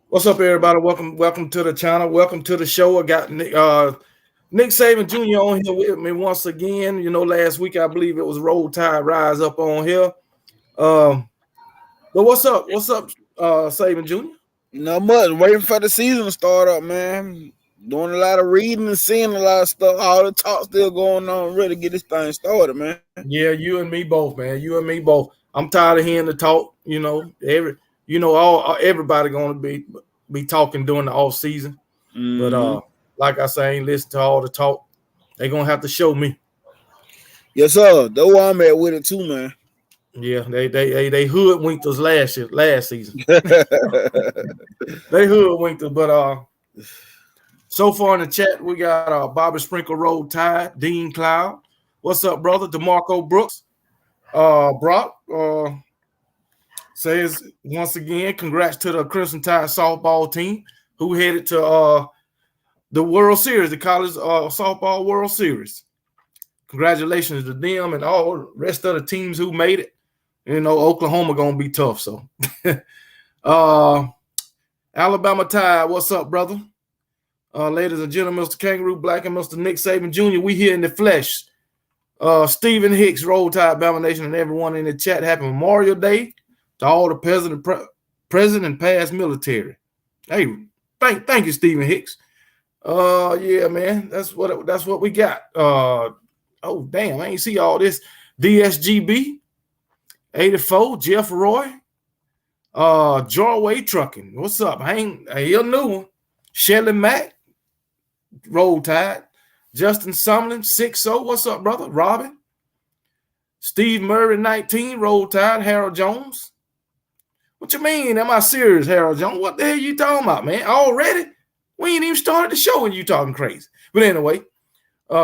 What's up, everybody? Welcome to the channel. Welcome to the show. I got Nick Saban Jr. on here with me once again. You know, last week I believe it was Roll Tide Rise up on here. But what's up? What's up, Saban Jr.? Not much. Waiting for the season to start up, man. Doing a lot of reading and seeing a lot of stuff. All the talk still going on. Ready to get this thing started, man. Yeah, you and me both, man. You and me both. I'm tired of hearing the talk. You know, everybody gonna be talking during the off season. Mm-hmm. But like I say, I ain't listen to all the talk. They gonna have to show me. Yes, sir. That's where I'm at with it too, man. Yeah, they hoodwinked us last season. They hoodwinked us, but so far in the chat we got Bobby Sprinkle Roll Tide, Dean Cloud. What's up, brother? DeMarco Brooks. Brock says once again, congrats to the Crimson Tide softball team who headed to the World Series, the college softball World Series. Congratulations to them and all the rest of the teams who made it. You know, Oklahoma gonna be tough. So, Alabama Tide, what's up, brother? Ladies and gentlemen, Mr. Kangaroo Black and Mr. Nick Saban Jr., we here in the flesh. Stephen Hicks, Roll Tide, Bama Nation, and everyone in the chat. Happy Memorial Day to all the present and past military. Hey, thank you, Stephen Hicks. Yeah, man, that's what we got. Oh damn, I ain't see all this. DSGB 84, Jeff Roy, Jarway Trucking. What's up? He a new one. Shelly Mack, Roll Tide. Justin Sumlin, 6-0. What's up, brother? Robin. Steve Murray, 19. Roll Tide. Harold Jones. What you mean? Am I serious, Harold Jones? What the hell you talking about, man? Already? We ain't even started the show and you talking crazy. But anyway,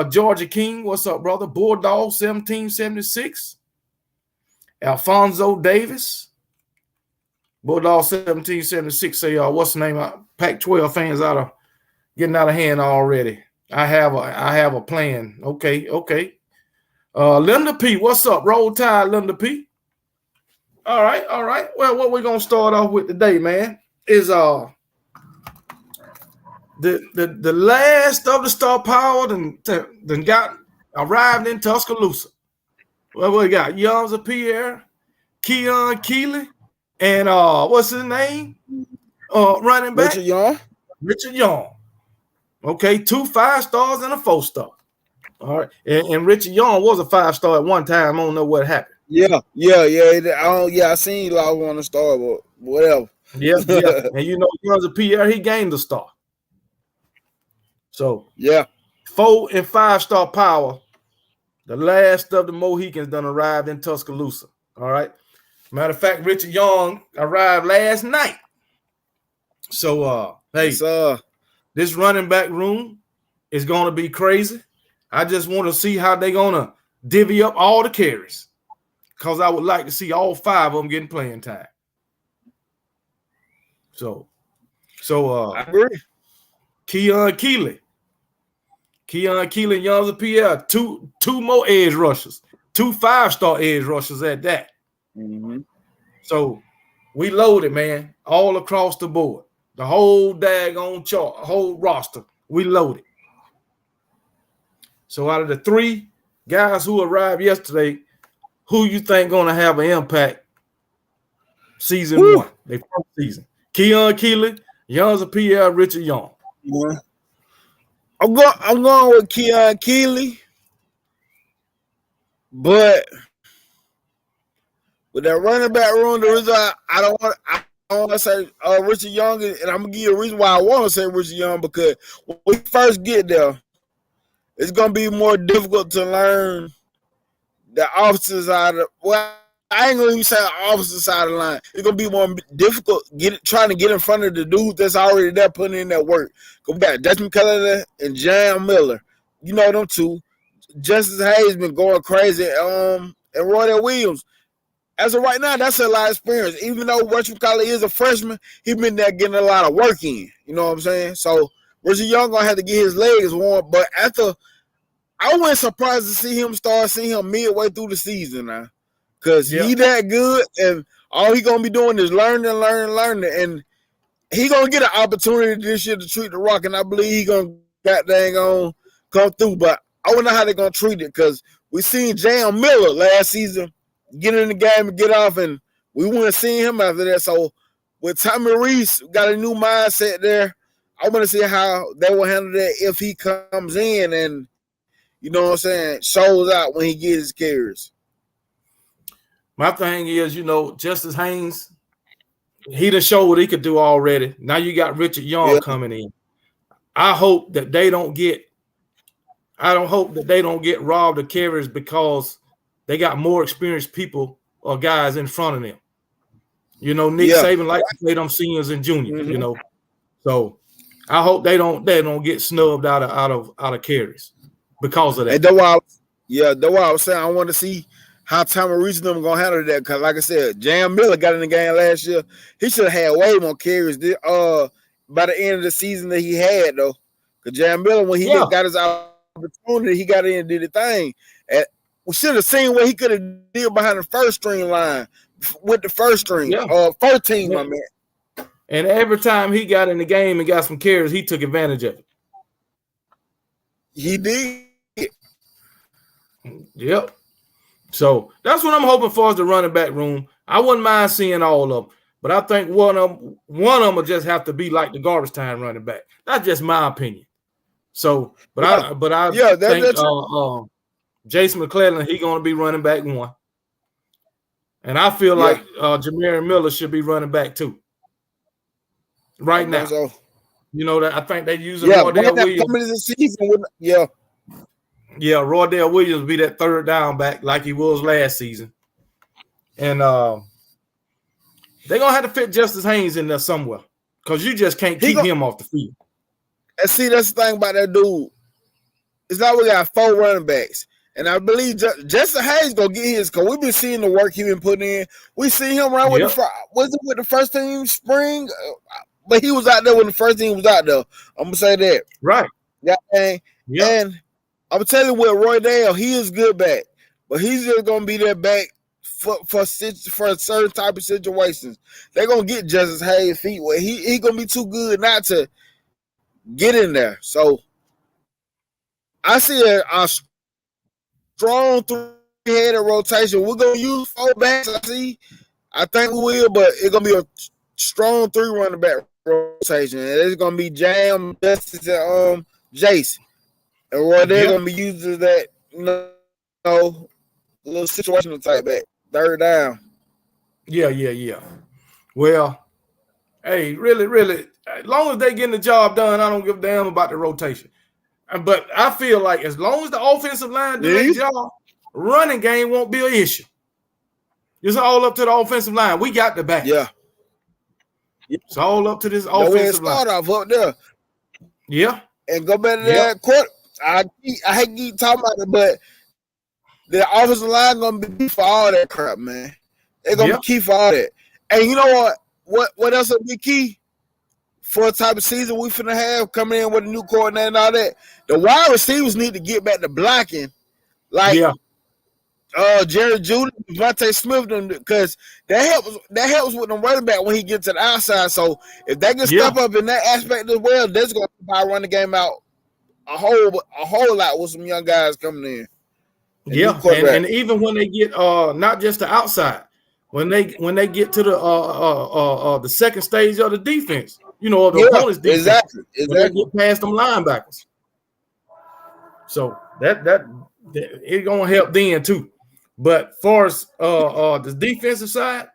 Georgia King, what's up, brother? Bulldog, 1776. Alfonso Davis. Bulldog, 1776. Say, what's the name? Pac-12 fans getting out of hand already. I have a plan. Okay. Linda P, what's up? Roll Tide, Linda P. All right. Well, what we're gonna start off with today, man, is the last of the star power then got arrived in Tuscaloosa. Well, we got Yonza Pierre, Keon Keeley, and what's his name? Running back Richard Young. Okay, 2 5-stars and a 4-star. All right, and Richard Young was a 5-star at one time. I don't know what happened. Yeah. I seen I want to start, but whatever. Yeah. And you know, Yonza Pierre, he gained a star. So yeah, 4 and 5-star power. The last of the Mohicans done arrived in Tuscaloosa. All right. Matter of fact, Richard Young arrived last night. So hey, this running back room is going to be crazy. I just want to see how they're going to divvy up all the carries because I would like to see all 5 of them getting playing time. So I agree. Keon Keeley and Yonza Pierre, two more edge rushers, 2 5-star edge rushers at that. Mm-hmm. So we loaded, man, all across the board. The whole daggone chart, whole roster, we loaded. So out of the 3 guys who arrived yesterday, who you think going to have an impact season 1, their first season? Keon Keeley, Yonza Pierre, Richard Young. Yeah. I'm going with Keon Keeley, but with that running back room, the reason I don't want to say Richard Young, and I'm gonna give you a reason why I want to say Richard Young, because when we first get there, it's gonna be more difficult to learn the opposite side of. Well, I ain't gonna even say the opposite side of the line. It's gonna be more difficult trying to get in front of the dude that's already there putting in that work. Go back, Justin Keller and Jam Miller. You know them two. Justice Hayes been going crazy. And Roy Williams. As of right now, that's a lot of experience. Even though Richard Keller is a freshman, he been there getting a lot of work in. You know what I'm saying? So Richard Young gonna have to get his legs warm. But after, I wasn't surprised to see him midway through the season now. Because he that good, and all he gonna be doing is learning, and he gonna get an opportunity this year to treat the Rock, and I believe he gonna goddamn on come through. But I don't know how they gonna treat it because we seen Jam Miller last season get in the game and get off, and we wouldn't see him after that. So with Tommy Reese got a new mindset there, I want to see how they will handle that if he comes in and you know what I'm saying, shows out when he gets his carries. My thing is, Justice Haynes, he done showed what he could do already. Now you got Richard Young coming in. I hope that they don't get robbed of carries because they got more experienced people or guys in front of them. Nick Saban likes to play them seniors and juniors, So I hope they don't get snubbed out of carries because of that. And that's why I was saying I want to see how Tommy Reese and them gonna handle that. Because like I said, Jam Miller got in the game last year. He should have had way more carries by the end of the season that he had though. Because Jam Miller, when he got his opportunity, he got in and did the thing. And we should have seen what he could have did behind the first string line with the first string, first team, my man. And every time he got in the game and got some carries, he took advantage of it. He did. Yep. So that's what I'm hoping for is the running back room. I wouldn't mind seeing all of them, but I think one of them will just have to be like the garbage time running back. That's just my opinion. So, I think Jason McClellan, he's going to be running back one. And I feel like Jamarian Miller should be running back two. Right now. So. That I think they use Roydell Williams. Roydell Williams will be that third down back like he was last season. And they're going to have to fit Justice Haynes in there somewhere because you just can't keep him off the field. And see, that's the thing about that dude. It's like we got 4 running backs. And I believe Justice Haynes going to get his because we've been seeing the work he's been putting in. We see him run with the first team spring? But he was out there when the first team was out there. I'm going to say that. Right. Yeah. And I'm telling you what, Roydell, he is good back. But he's just going to be that back for a certain type of situations. They're going to get Justice Haynes' feet where he going to be too good not to get in there. So I see a strong 3-headed rotation. We're going to use 4 backs, I think we will, but it's going to be a strong 3 running back rotation. And it's going to be Jam, Justice, and Jace. And Roydell going to be used as that, little situational type back. Third down. Yeah. Well, hey, really, as long as they getting the job done, I don't give a damn about the rotation. But I feel like as long as the offensive line do their job, running game won't be an issue. It's all up to the offensive line. We got the back. Yeah. It's all up to this offensive line. Start off up there. Yeah. And go back to that court. I hate to keep talking about it, but the offensive line gonna be for all that crap, man. They're gonna be key for all that. And you know what else will be key for a type of season we finna have coming in with a new coordinator and all that? The wide receivers need to get back to blocking, like Jerry Judy, Devontae Smith, because that helps with them running back when he gets to the outside. So if they can step up in that aspect as well, that's gonna run the game out a whole lot with some young guys coming in. And even when they get not just the outside, when they get to the second stage of the defense, the opponent's defense, exactly. They get past them linebackers. So that it's gonna help then too. But far as the defensive side,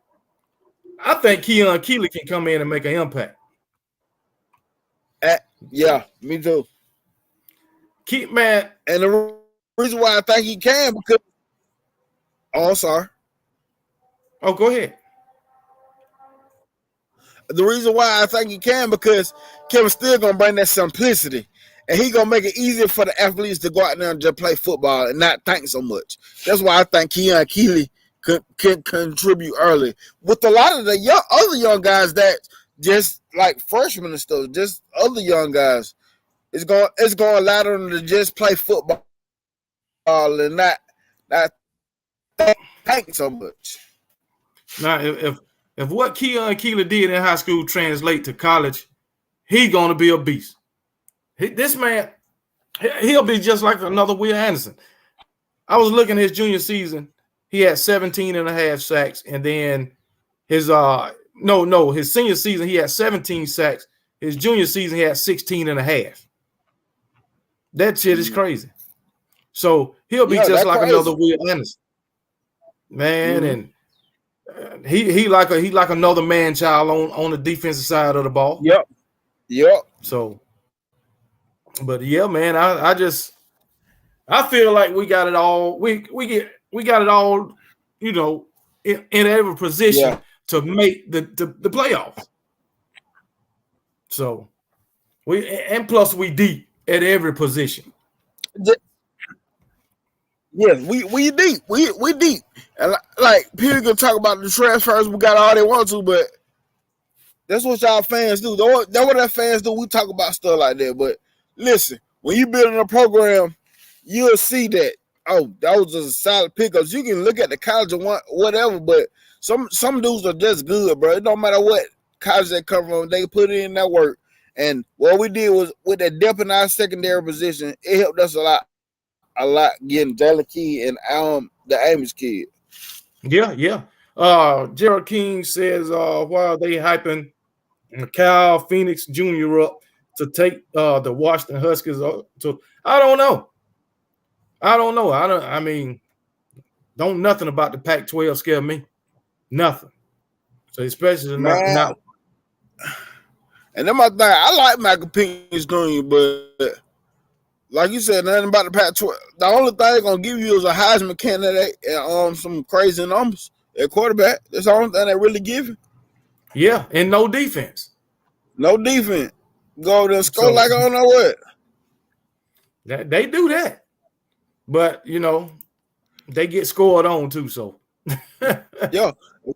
I think Keon Keeley can come in and make an impact. Me too. Man, and the reason why I think he can because sorry. Oh, go ahead. The reason why I think he can because Kevin's still gonna bring that simplicity, and he gonna make it easier for the athletes to go out there and just play football and not think so much. That's why I think Keon Keeley can contribute early with a lot of the other young guys that just like freshmen and stuff. Just other young guys, it's gonna allow them to just play football and not think so much. Now, if what Keon Keeler did in high school translate to college, he's going to be a beast. This man, he'll be just like another Will Anderson. I was looking at his junior season. He had 17 and a half sacks. And then his his senior season, he had 17 sacks. His junior season, he had 16 and a half. That shit is crazy. So he'll be just like another Will Anderson. Man, and he like another man child on the defensive side of the ball. Yep. So, but yeah, man, I feel like we got it all. We got it all, you know, in every position to make the playoffs. So plus we deep at every position. Yes, we deep. We deep. And like people can talk about the transfers, we got all they want to, but that's what y'all fans do. That's what our fans do. We talk about stuff like that. But listen, when you building a program, you'll see that, oh, that was just a solid pickups. You can look at the college and whatever, but some dudes are just good, bro. It don't matter what college they come from, they put in that work. And what we did was with that depth in our secondary position, it helped us a lot getting Jalen Key and the Amos kid. Yeah. Gerald King says, while they hyping Cal Phoenix Jr. up to take the Washington Huskies. So I don't know. I mean, don't nothing about the Pac-12 scare me. Nothing. So especially not. And then my thing, I like Michael Pinkney Jr., but like you said, nothing about the Pac-12. The only thing they're gonna give you is a Heisman candidate and some crazy numbers at quarterback. That's the only thing they really give you. Yeah, and no defense. No defense. Go over there and score like I don't know what. They do that. But, you know, they get scored on too, so. Yo,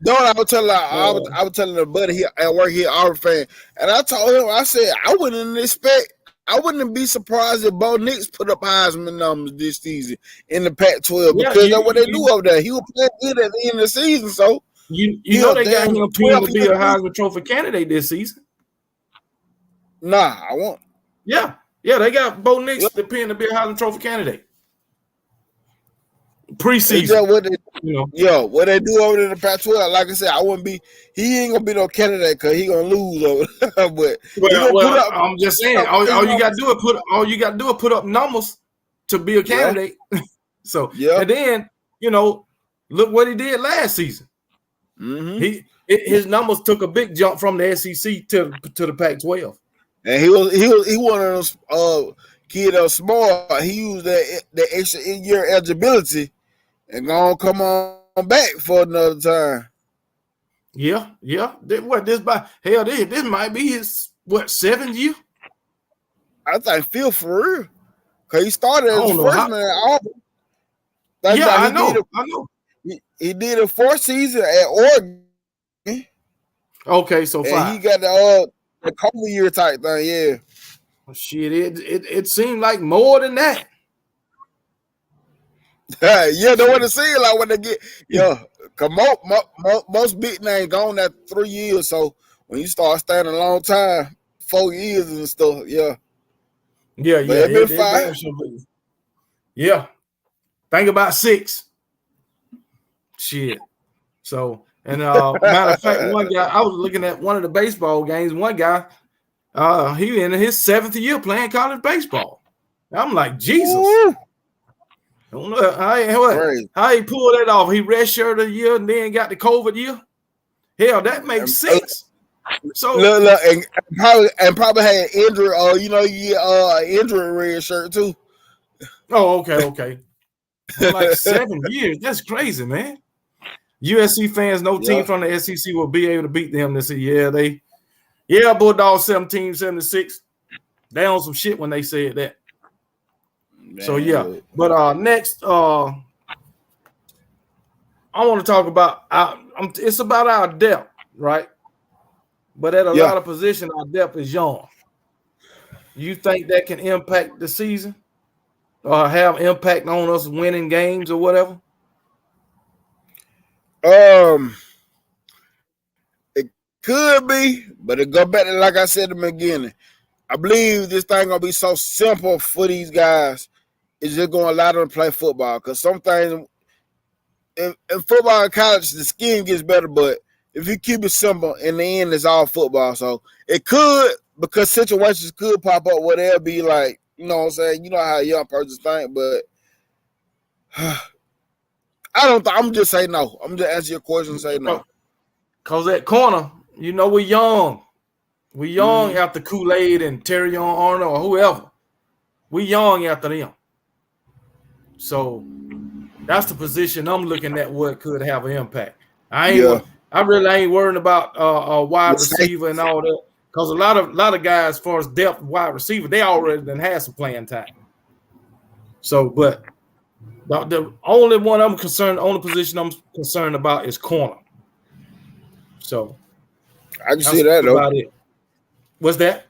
I was telling a buddy here at work here, our fan, and I told him, I said, I wouldn't be surprised if Bo Nix put up Heisman numbers this season in the Pac-12 because that's what they do over there. He was playing good at the end of the season, so you know they got him pinned to be a Heisman Trophy candidate this season. Nah, I won't. Yeah, they got Bo Nix pinned to be a Heisman Trophy candidate. Preseason, what they do over in the Pac-12, like I said, he ain't gonna be no candidate because he gonna lose over. But I'm just saying, all you gotta do is put up numbers to be a candidate. So and then look what he did last season. Mm-hmm. His numbers took a big jump from the SEC to the Pac-12, and he one of those kid that was smart. He used the extra year eligibility. And gonna come on back for another time. Yeah. This might be his 7th year? I think Phil for real. Cause he started as a freshman at Auburn. I know. He did a 4th season at Oregon. Okay, so 5. And he got the COVID year type thing, yeah. Shit, it seemed like more than that. Yeah, they want to see it like when they get most big names gone that 3 years. So when you start staying a long time, 4 years and stuff, yeah. It's been 5. Yeah, think about 6. Shit. So and matter of fact, one guy I was looking at one of the baseball games. One guy, he in his 7th year playing college baseball. I'm like, Jesus. Woo! I don't know how he pulled that off. He redshirted a year and then got the COVID year. Hell, that makes sense. So look, and probably had injury. You get injury red shirt too. Oh, okay. Like 7 years. That's crazy, man. USC fans, no team from the SEC will be able to beat them this year. Bulldogs 17-76. They on some shit when they said that. Man. So but next, I want to talk about it's about our depth, right? But at a lot of positions, our depth is young. You think that can impact the season or have impact on us winning games or whatever? Could be, but it go back to like I said in the beginning. I believe this thing gonna be so simple for these guys. It's just gonna allow them to play football. Cause some things in football and college, the scheme gets better, but if you keep it simple, in the end, it's all football. So it could, because situations could pop up where they'll be like, you know what I'm saying? You know how a young person think, but I don't. I'm just saying no. I'm just answer your question and say no. Cause at corner, you know, we're young. We young after Kool-Aid and Terry Arnold or whoever. We young after them. So that's the position I'm looking at where it could have an impact. I really ain't worrying about a wide receiver and all that. Because a lot of guys, as far as depth wide receiver, they already done had some playing time. So, but the only one I'm concerned, only position I'm concerned about is corner. So I can see that though. About it. What's that?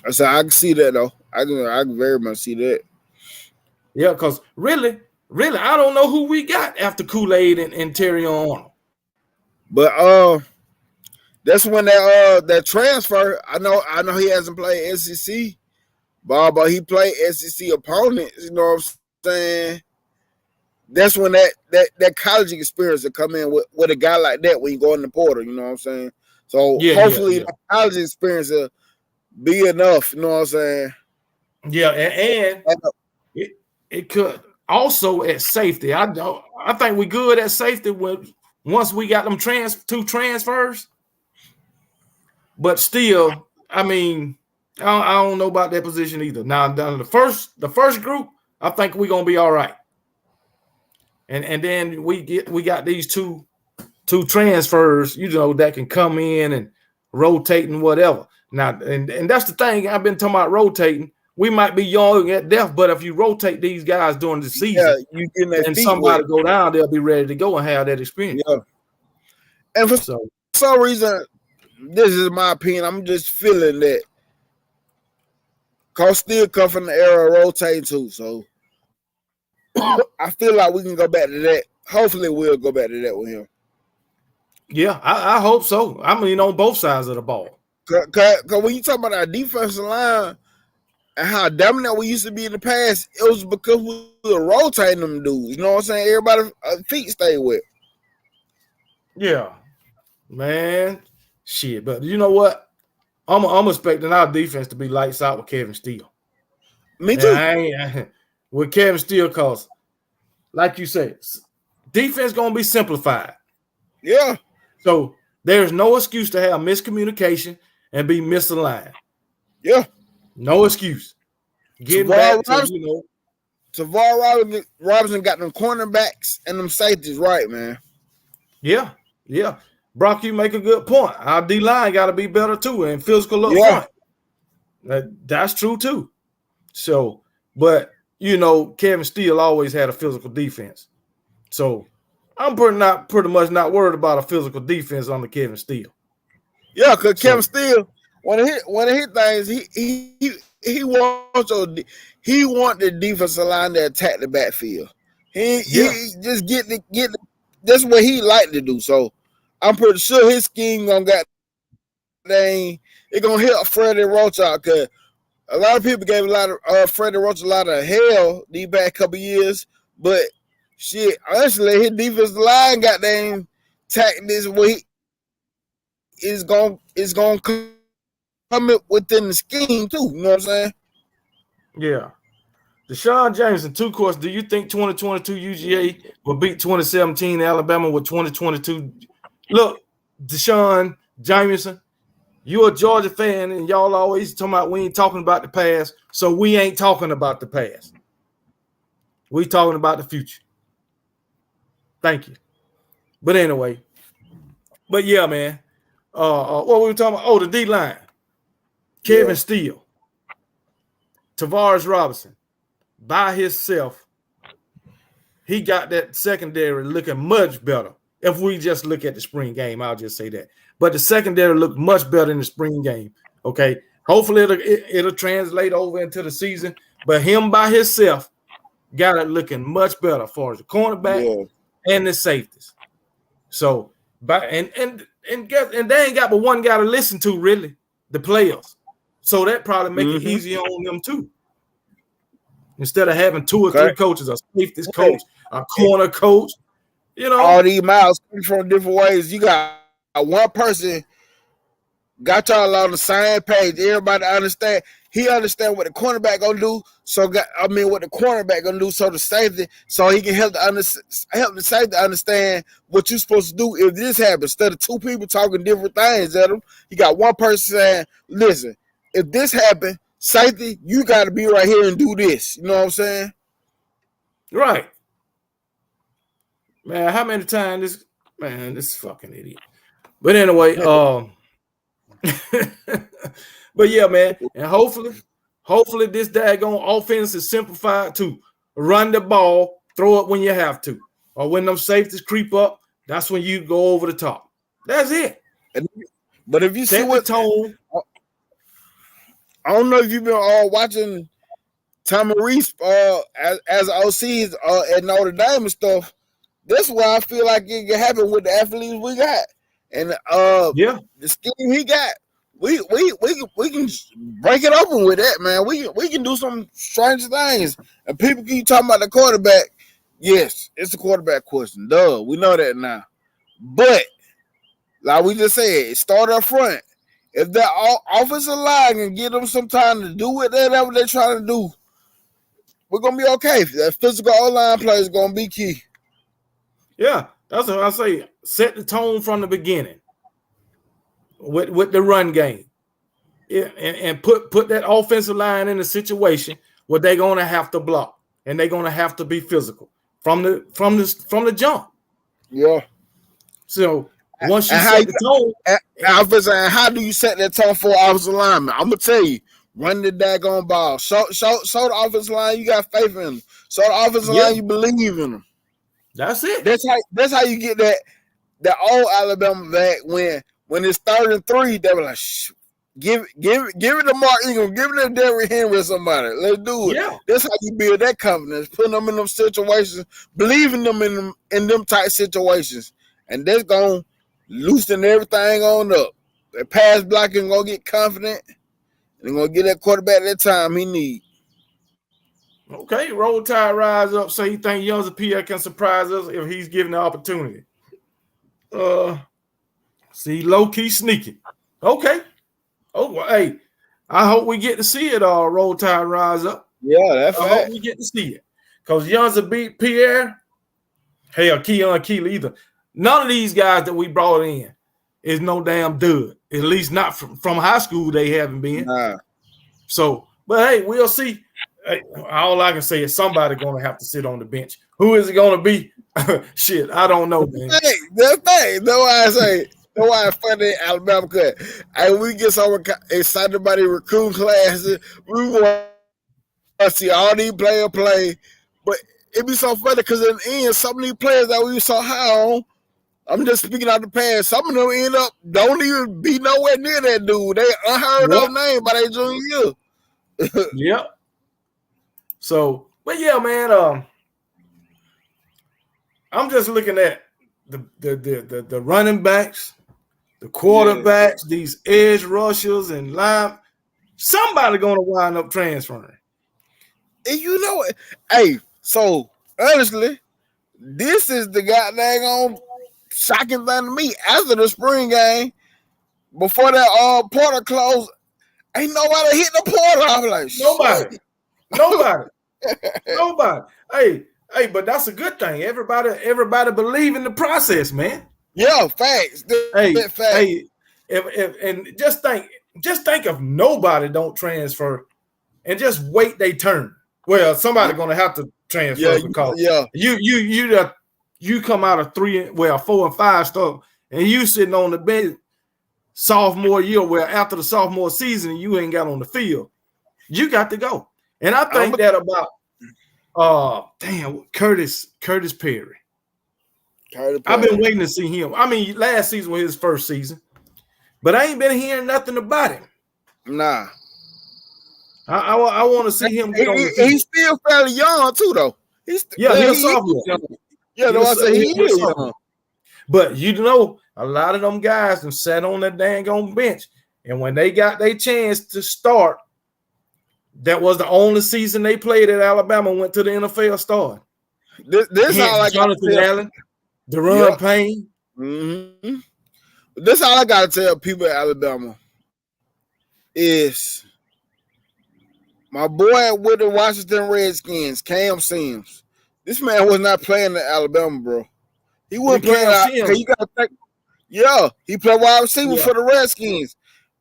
I said I can see that though. I can very much see that. Yeah, because really, I don't know who we got after Kool-Aid and Terry Arnold. But that's when that transfer. I know he hasn't played SEC ball, but he played SEC opponents. You know what I'm saying? That's when that college experience will come in with a guy like that when you go in the portal. You know what I'm saying? So hopefully the college experience will be enough. You know what I'm saying? Yeah, and it could also at safety. I think we're good at safety once we got them two transfers. But still, I mean, I don't know about that position either. Now, the first group, I think we're gonna be all right. And then we got these two transfers, you know, that can come in and rotate and whatever. Now, and that's the thing I've been talking about rotating. We might be young at depth, but if you rotate these guys during the season, and somebody go down, they'll be ready to go and have that experience. Yeah. And for some reason, this is my opinion, I'm just feeling that Coach still come from the era of rotating too. So I feel like we can go back to that. Hopefully we'll go back to that with him. Yeah, I hope so. I mean, on both sides of the ball. Because when you talk about our defensive line and how dominant we used to be in the past, it was because we were rotating them dudes. You know what I'm saying? Everybody's feet stay wet. Yeah, man. Shit, but you know what? I'm expecting our defense to be lights out with Kevin Steele. Me too. With Kevin Steele, cause like you said, defense gonna be simplified. Yeah. So there's no excuse to have miscommunication and be misaligned. Yeah. No excuse. Getting back to, you know. Tavar Robinson got them cornerbacks and them safeties right, man. Yeah. Brock, you make a good point. Our D-line got to be better too and physical up front. That's true too. So, but, you know, Kevin Steele always had a physical defense. So, I'm pretty much not worried about a physical defense under Kevin Steele. Yeah, because Kevin Steele, when it hit things, he wants the defensive line to attack the backfield. He just get the that's what he like to do. So I'm pretty sure his scheme gonna help Freddie Roach out, because a lot of people gave a lot of Freddie Roach a lot of hell these past couple years, but shit, honestly, his defensive line got them tactics where is gonna come within the scheme too. You know what I'm saying? Yeah. Deshaun Jameson, 2 questions. Do you think 2022 UGA will beat 2017 Alabama with 2022? Look, Deshaun Jameson, you're a Georgia fan, and y'all always talking about we ain't talking about the past, so we ain't talking about the past. We talking about the future. Thank you. But anyway, but yeah, man. What were we talking about? Oh, the D-line. Kevin Steele. Tavares Robinson. By himself, he got that secondary looking much better. If we just look at the spring game, I'll just say that. But the secondary looked much better in the spring game. Okay, hopefully it'll translate over into the season. But him by himself got it looking much better as far as the cornerback and the safeties. So, and and they ain't got but one guy to listen to, really, the players. So that probably make it easier on them too. Instead of having 2 or 3 coaches, a safety coach, a corner coach, you know. All these miles come from different ways. You got one person got y'all on the same page. Everybody understand. He understand what the cornerback gonna do. So what the cornerback gonna do. So the safety, so he can help the safety understand what you're supposed to do if this happens. Instead of 2 people talking different things at him, you got one person saying, "Listen, if this happened, safety, you got to be right here and do this." You know what I'm saying? Right. Man, how many times this fucking idiot. But anyway, but yeah, man, and hopefully this daggone offense is simplified to run the ball, throw it when you have to, or when them safeties creep up, that's when you go over the top. That's it. But if you set see what tone, I don't know if you've been watching Tommy Reese as OCs at Notre Dame and stuff. That's why I feel like it can happen with the athletes we got, and the scheme he got. We can break it open with that, man. We can do some strange things, and people keep talking about the quarterback. Yes, it's a quarterback question. Duh, we know that now. But like we just said, start up front. If that offensive line can give them some time to do whatever they're trying to do, we're gonna be okay. That physical O-line play is gonna be key. Yeah, that's what I say. Set the tone from the beginning with the run game. Yeah, and put that offensive line in a situation where they're gonna have to block and they're gonna have to be physical from the jump. Yeah. So once you set the tone, how do you set that tone for offensive lineman? I'm gonna tell you, run the daggone ball. Show the offensive line you got faith in them. Show the offensive line you believe in them. That's it. That's how you get that old Alabama back when it's 3rd and 3. They were like, give it to Mark Ingram, give it to Derrick Henry or somebody. Let's do it. Yeah. That's how you build that confidence, putting them in them situations, believing them in them tight situations, and that's gonna loosen everything on up. The pass blocking gonna get confident, and gonna get that quarterback that time he need. Okay, Roll Tide rise up. So you think Young's Pierre can surprise us if he's given the opportunity? See, low key sneaky. Okay. Oh, well, hey, I hope we get to see it all. Roll Tide rise up. Yeah, that's I hope we get to see it because Young's beat Pierre. Hell, Keon Keeley either. None of these guys that we brought in is no damn dud. At least not from high school. They haven't been. Nah. So, but hey, we'll see. Hey, all I can say is somebody going to have to sit on the bench. Who is it going to be? Shit, I don't know, man. Hey, that's why I say. That's why it's funny in Alabama because we get so excited about the recruiting classes. We want to see all these players play, but it be so funny because in the end, some of these players that we were so high on, I'm just speaking out the past. Some of them end up don't even be nowhere near that dude. They unheard of name by their junior year. Yep. So, but yeah, man. I'm just looking at the running backs, the quarterbacks, these edge rushers and line. Somebody gonna wind up transferring. And you know it. Hey, so honestly, this is the goddamn shocking thing to me. After the spring game, before that portal closed, ain't nobody hit the portal. I'm like, nobody. Hey, but that's a good thing. Everybody believe in the process, man. Yeah, facts. Facts. Hey, and just think if nobody don't transfer and just wait their turn. Well, somebody gonna have to transfer because you come out of 4 and 5 stuff, and you sitting on the bench sophomore year, where after the sophomore season you ain't got on the field. You got to go. And I think that about Curtis Perry. I've been waiting to see him. I mean, last season was his first season, but I ain't been hearing nothing about him. Nah. I want to see him get on the field. He's still fairly young too, though. He's a sophomore. Yeah, no, I say he is young. But you know, a lot of them guys them sat on that dang on bench, and when they got their chance to start, that was the only season they played at Alabama. Went to the NFL start. This Hence, all I got to Jonathan tell. Allen, Deron Payne. Mm-hmm. This all I got to tell people at Alabama is my boy with the Washington Redskins, Cam Sims. This man was not playing at Alabama, bro. He wasn't playing. You got to think. Yeah, he played wide receiver for the Redskins.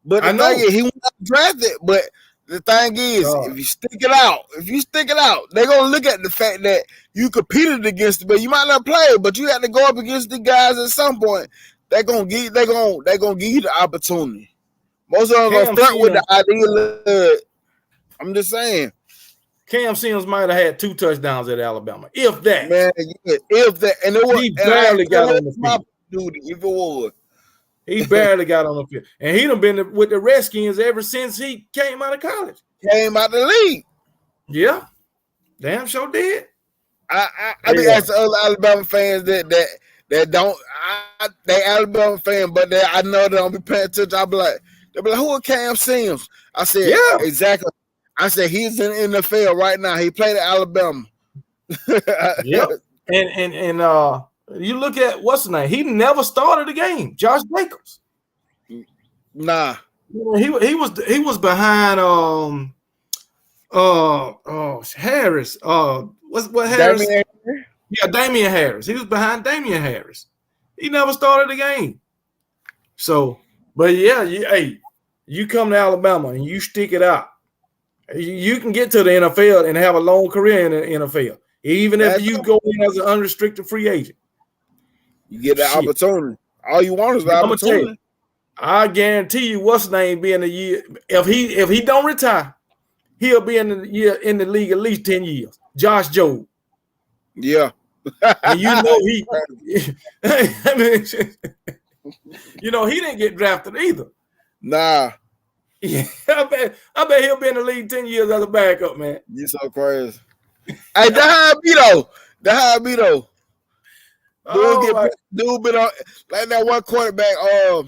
But the thing is, he was not drafted. But the thing is, if you stick it out, they're gonna look at the fact that you competed against it, but you might not play, but you had to go up against the guys at some point. They're gonna give you the opportunity. Most of them are gonna front with the idea. I'm just saying. Cam Sims might have had 2 touchdowns at Alabama, if that. Man, if that, and it was, he barely got on the field. Duty, if it was. He barely got on the field. And he done been with the Redskins ever since he came out of college. Came out the league. Yeah. Damn sure did. I be asking other Alabama fans that don't they Alabama fan, but I know they don't be paying attention. They'll be like, who is Cam Sims? I said, exactly. I said he's in the NFL right now. He played at Alabama. Yep. And you look at what's the name? He never started the game. Josh Jacobs. Nah. He was behind Harris. What Harris? Damian Harris. He was behind Damian Harris. He never started the game. So, but yeah, you come to Alabama and you stick it out. You can get to the NFL and have a long career in the NFL, even if you go in as an unrestricted free agent. You get the opportunity. All you want is the opportunity. I guarantee you, what's his name be in the year if he don't retire, he'll be in the league at least 10 years. Josh Jobe. Yeah. And you know I mean, you know he didn't get drafted either. Nah. Yeah, I bet he'll be in the league 10 years as a backup, man. You so crazy. Hey, that how it be though. Dude been on like that one quarterback. I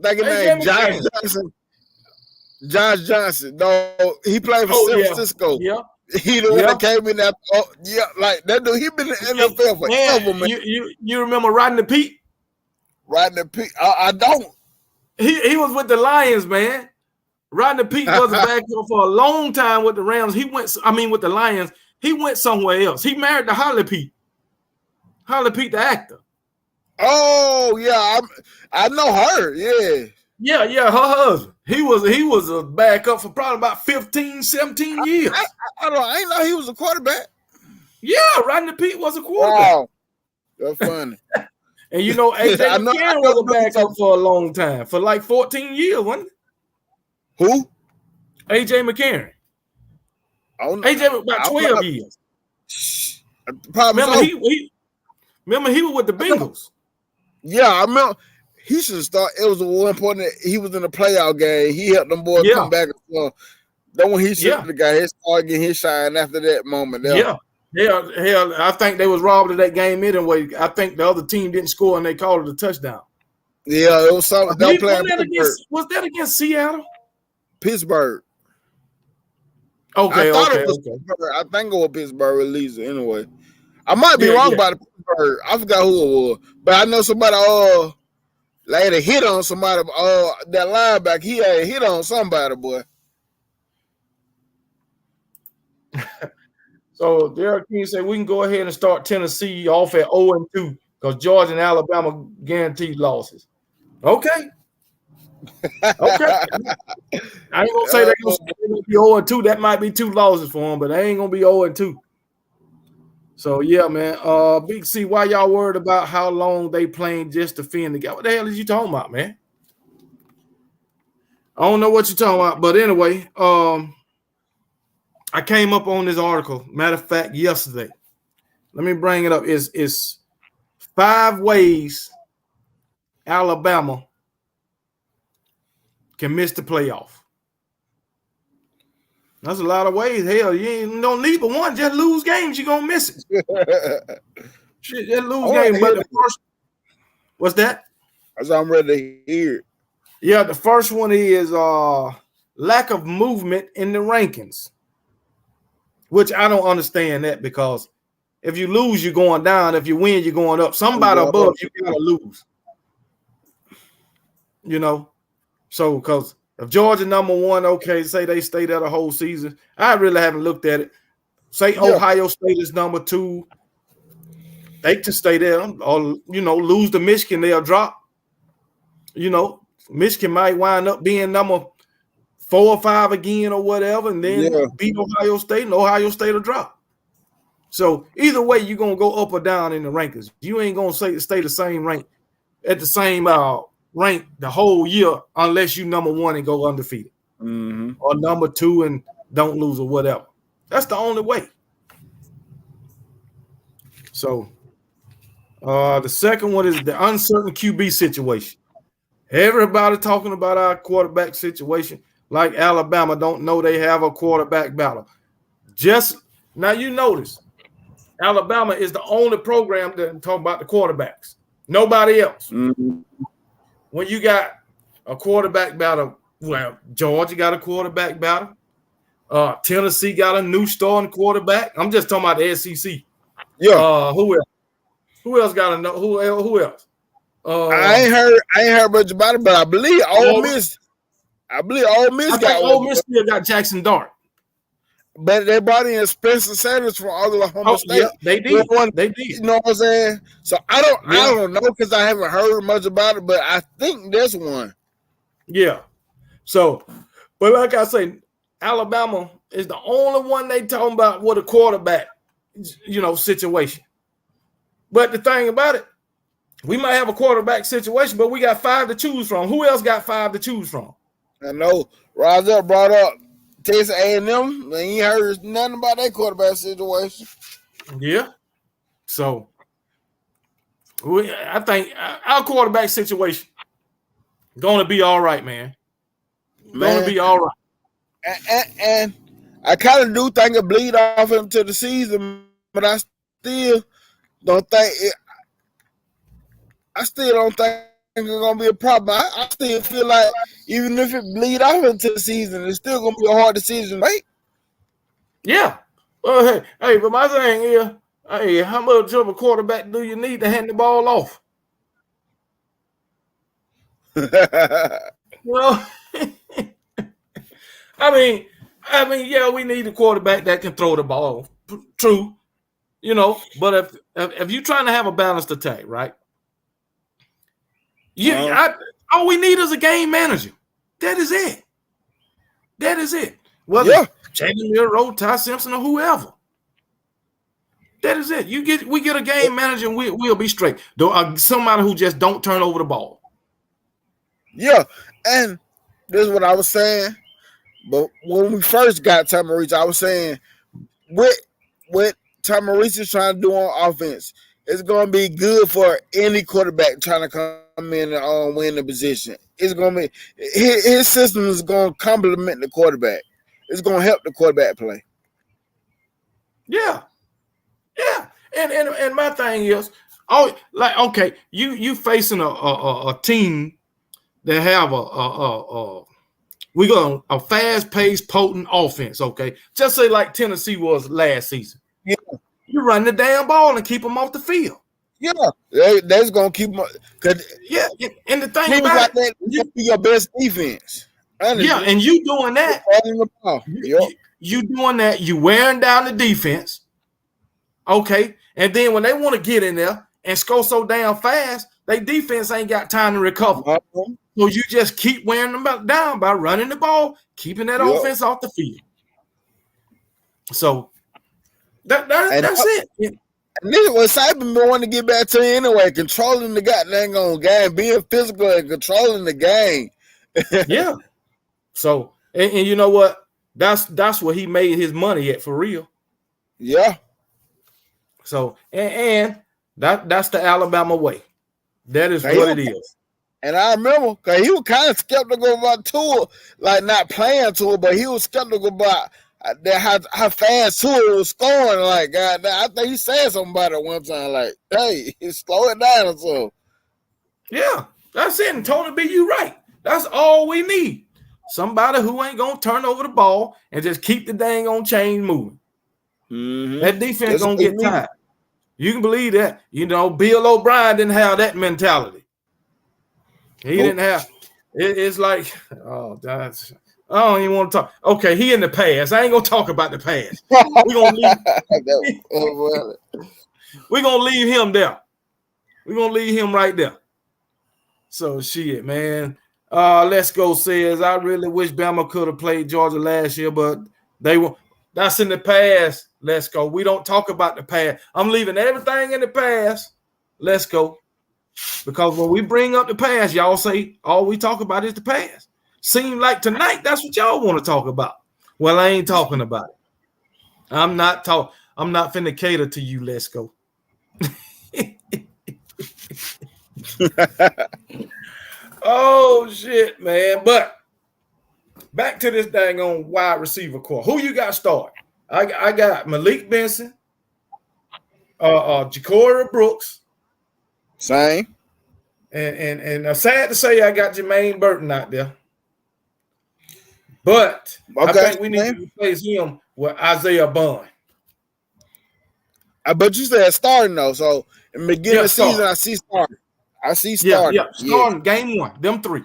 think his name Josh Johnson. Josh Johnson. No, he played for San Francisco. Yeah. He the one that came in that. Oh, yeah, like that dude. He been in the NFL forever, man. You remember Rodney Peete? Rodney Peete. I don't. He was with the Lions, man. Rodney Peete was a backup for a long time with the Rams. With the Lions. He went somewhere else. He married to Holly Peete. Holly Peete, the actor. Oh, yeah. I know her. Yeah. Yeah, her husband. He was a backup for probably about 15, 17 years. I ain't know he was a quarterback. Yeah, Rodney Peete was a quarterback. Wow. That's funny. And you know, AJ McCarron was a backup for a long time, for like 14 years, wasn't it? Who? AJ McCarron. AJ about 12 years. Remember he was with the Bengals. Yeah, I remember. He should start. It was one point that he was in a playoff game. He helped them boys come back. Then when he should have got his start getting his shine after that moment. Hell, I think they was robbed of that game anyway. I think the other team didn't score and they called it a touchdown. Yeah, it was something. Was that against Seattle? Pittsburgh. Okay. I think it was Pittsburgh at least anyway. I might be wrong about the Pittsburgh. I forgot who it was, but I know somebody laid a hit on somebody. That linebacker, he had a hit on somebody, boy. So Derek King said we can go ahead and start Tennessee off at 0-2 because Georgia and Alabama guaranteed losses. Okay. I ain't gonna say they're gonna be 0-2. That might be 2 losses for them, but they ain't gonna be 0-2. So yeah, man. Big C, why y'all worried about how long they playing just to fend the guy? What the hell is you talking about, man? I don't know what you're talking about, but anyway, I came up on this article. Matter of fact, yesterday. Let me bring it up. It's 5 ways Alabama can miss the playoff. That's a lot of ways. Hell, you don't need but one. Just lose games, you're gonna miss it. Shit, just lose games. But What's that? As I'm ready to hear it. Yeah, the first one is lack of movement in the rankings, which I don't understand that because if you lose, you're going down. If you win, you're going up. Somebody above you gotta lose. You know, so because if Georgia number one, okay, say they stay there the whole season. I really haven't looked at it. Say Ohio State is number two. They can stay there, or lose to Michigan, they'll drop. Michigan might wind up being number 4 or 5 again or whatever, and then beat Ohio State, and Ohio State will drop. So either way, you're gonna go up or down in the rankings. You ain't gonna stay the same rank at the same rank the whole year unless you number one and go undefeated, or number two and don't lose or whatever. That's the only way. So the second one is the uncertain QB situation. Everybody talking about our quarterback situation, like Alabama don't know they have a quarterback battle. Just now, you notice Alabama is the only program that talk about the quarterbacks. Nobody else. When you got a quarterback battle, well, Georgia got a quarterback battle. Tennessee got a new starting quarterback. I'm just talking about the SEC. Yeah. Who else? Who else got a no? Who else? I ain't heard much about it, but I believe Ole Miss. I got Ole Miss still got Jackson Dart. But they brought in Spencer Sanders from Oklahoma State. Yeah, they did. They did. You know what I'm saying? So I don't know because I haven't heard much about it, but I think there's one. Yeah. So, but like I say, Alabama is the only one they talking about with a quarterback, situation. But the thing about it, we might have a quarterback situation, but we got 5 to choose from. Who else got 5 to choose from? I know. Rise up brought up Texas A&M. And he heard nothing about that quarterback situation. Yeah. So, I think our quarterback situation going to be all right, man. Going to be all right. And I kind of do think it bleed off into the season, but I still don't think it. I still don't think it's gonna be a problem. I still feel like even if it bleed off into the season, it's still gonna be a hard decision, right? Yeah. Well, hey, but my thing is, hey, how much of a quarterback do you need to hand the ball off? Well, I mean, yeah, we need a quarterback that can throw the ball. True, but if you're trying to have a balanced attack, right? All we need is a game manager. That is it. Whether Jalen Milroe, Ty Simpson, or whoever. That is it. We get a game manager and we'll be straight. Somebody who just don't turn over the ball. Yeah, and this is what I was saying. But when we first got Tom Reese, I was saying what Tom Reese is trying to do on offense, it's going to be good for any quarterback trying to come in and win the position. It's going to be his system is going to complement the quarterback. It's going to help the quarterback play. Yeah. And my thing is, okay, you facing a team that have a fast-paced, potent offense. Okay, just say like Tennessee was last season. Yeah. You run the damn ball and keep them off the field. Yeah, that's gonna keep them. Yeah, and the thing about it, you be your best defense. Honestly. Yeah, and you doing that. You doing that. You wearing down the defense. Okay, and then when they want to get in there and score so damn fast, their defense ain't got time to recover. So you just keep wearing them down by running the ball, keeping that offense off the field. So that's it. And this is what Saban been wanting to get back to anyway, controlling the goddamn game, being physical and controlling the game. Yeah. So and you know what? That's where he made his money at for real. Yeah. So and that's the Alabama way. That is what it is. And I remember because he was kind of skeptical about Tua, like not playing Tua, but he was skeptical about how fast Tua was scoring. Like, God, I think he said something about it one time, like, hey, slow it down or so. Yeah, that's it. And Tony B, you right. That's all we need. Somebody who ain't gonna turn over the ball and just keep the dang on chain moving. Mm-hmm. That defense That's gonna what we get need. tired. You can believe that. You know, Bill O'Brien didn't have that mentality. He Nope. didn't have. It's like, oh, that's. I don't even want to talk. Okay, he in the past. I ain't gonna talk about the past. We're gonna leave. We're gonna leave him there. We're gonna leave him right there. So shit, man. Let's go says I really wish Bama could have played Georgia last year, but they were that's in the past. Let's go. We don't talk about the past. I'm leaving everything in the past. Let's go. Because when we bring up the past, y'all say all we talk about is the past. Seem like tonight that's what y'all want to talk about. Well, I ain't talking about it. I'm not finna cater to you. Let's go. Oh shit, man. But back to this dang on wide receiver core. Who you got starting? I got Malik Benson, Ja'Cory Brooks. Same. And sad to say I got Jermaine Burton out there. But I think we need to replace him with Isaiah Bond. But you said starting though. So in the beginning of the season, I see starting. Yeah, starting game one. Them three.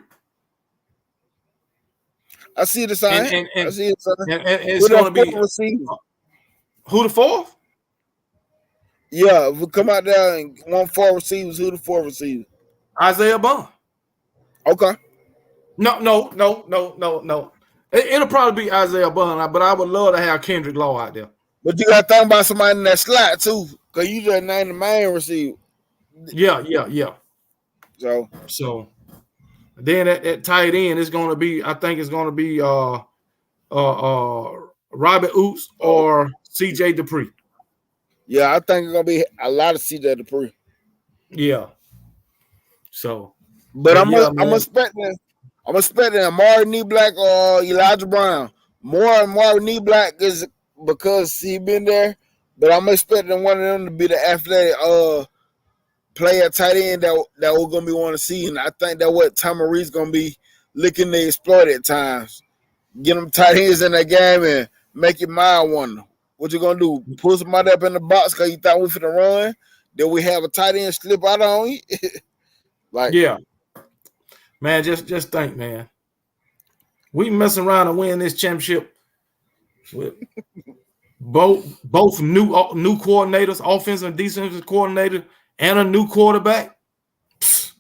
I see the sign. I see the sign. And it's going to be receiver. Who the fourth? Yeah, if we come out there and want 4 receivers, who the 4 receivers? Isaiah Bond. Okay. No. It'll probably be Isaiah Bond, but I would love to have Kendrick Law out there. But you got to think about somebody in that slot too, because you just named the main receiver. Yeah. So then at tight end, it's going to be. I think it's going to be Robert Oots or C.J. Dupree. Yeah, I think it's going to be a lot of C.J. Dupree. Yeah. So, but I'm expecting Amari Knee-Black or Elijah Brown. More and more Knee-Black is because he been there, but I'm expecting one of them to be the athletic player tight end that we're gonna be wanting to see, and I think that what Tommy Reed's gonna be looking to exploit at times. Get them tight ends in that game and make your mind wonder. What you gonna do? Pull somebody up in the box because you thought we finna run? Then we have a tight end slip out on you? Yeah. Man, just think, man. We messing around and win this championship with both new coordinators, offensive and defensive coordinator, and a new quarterback. It's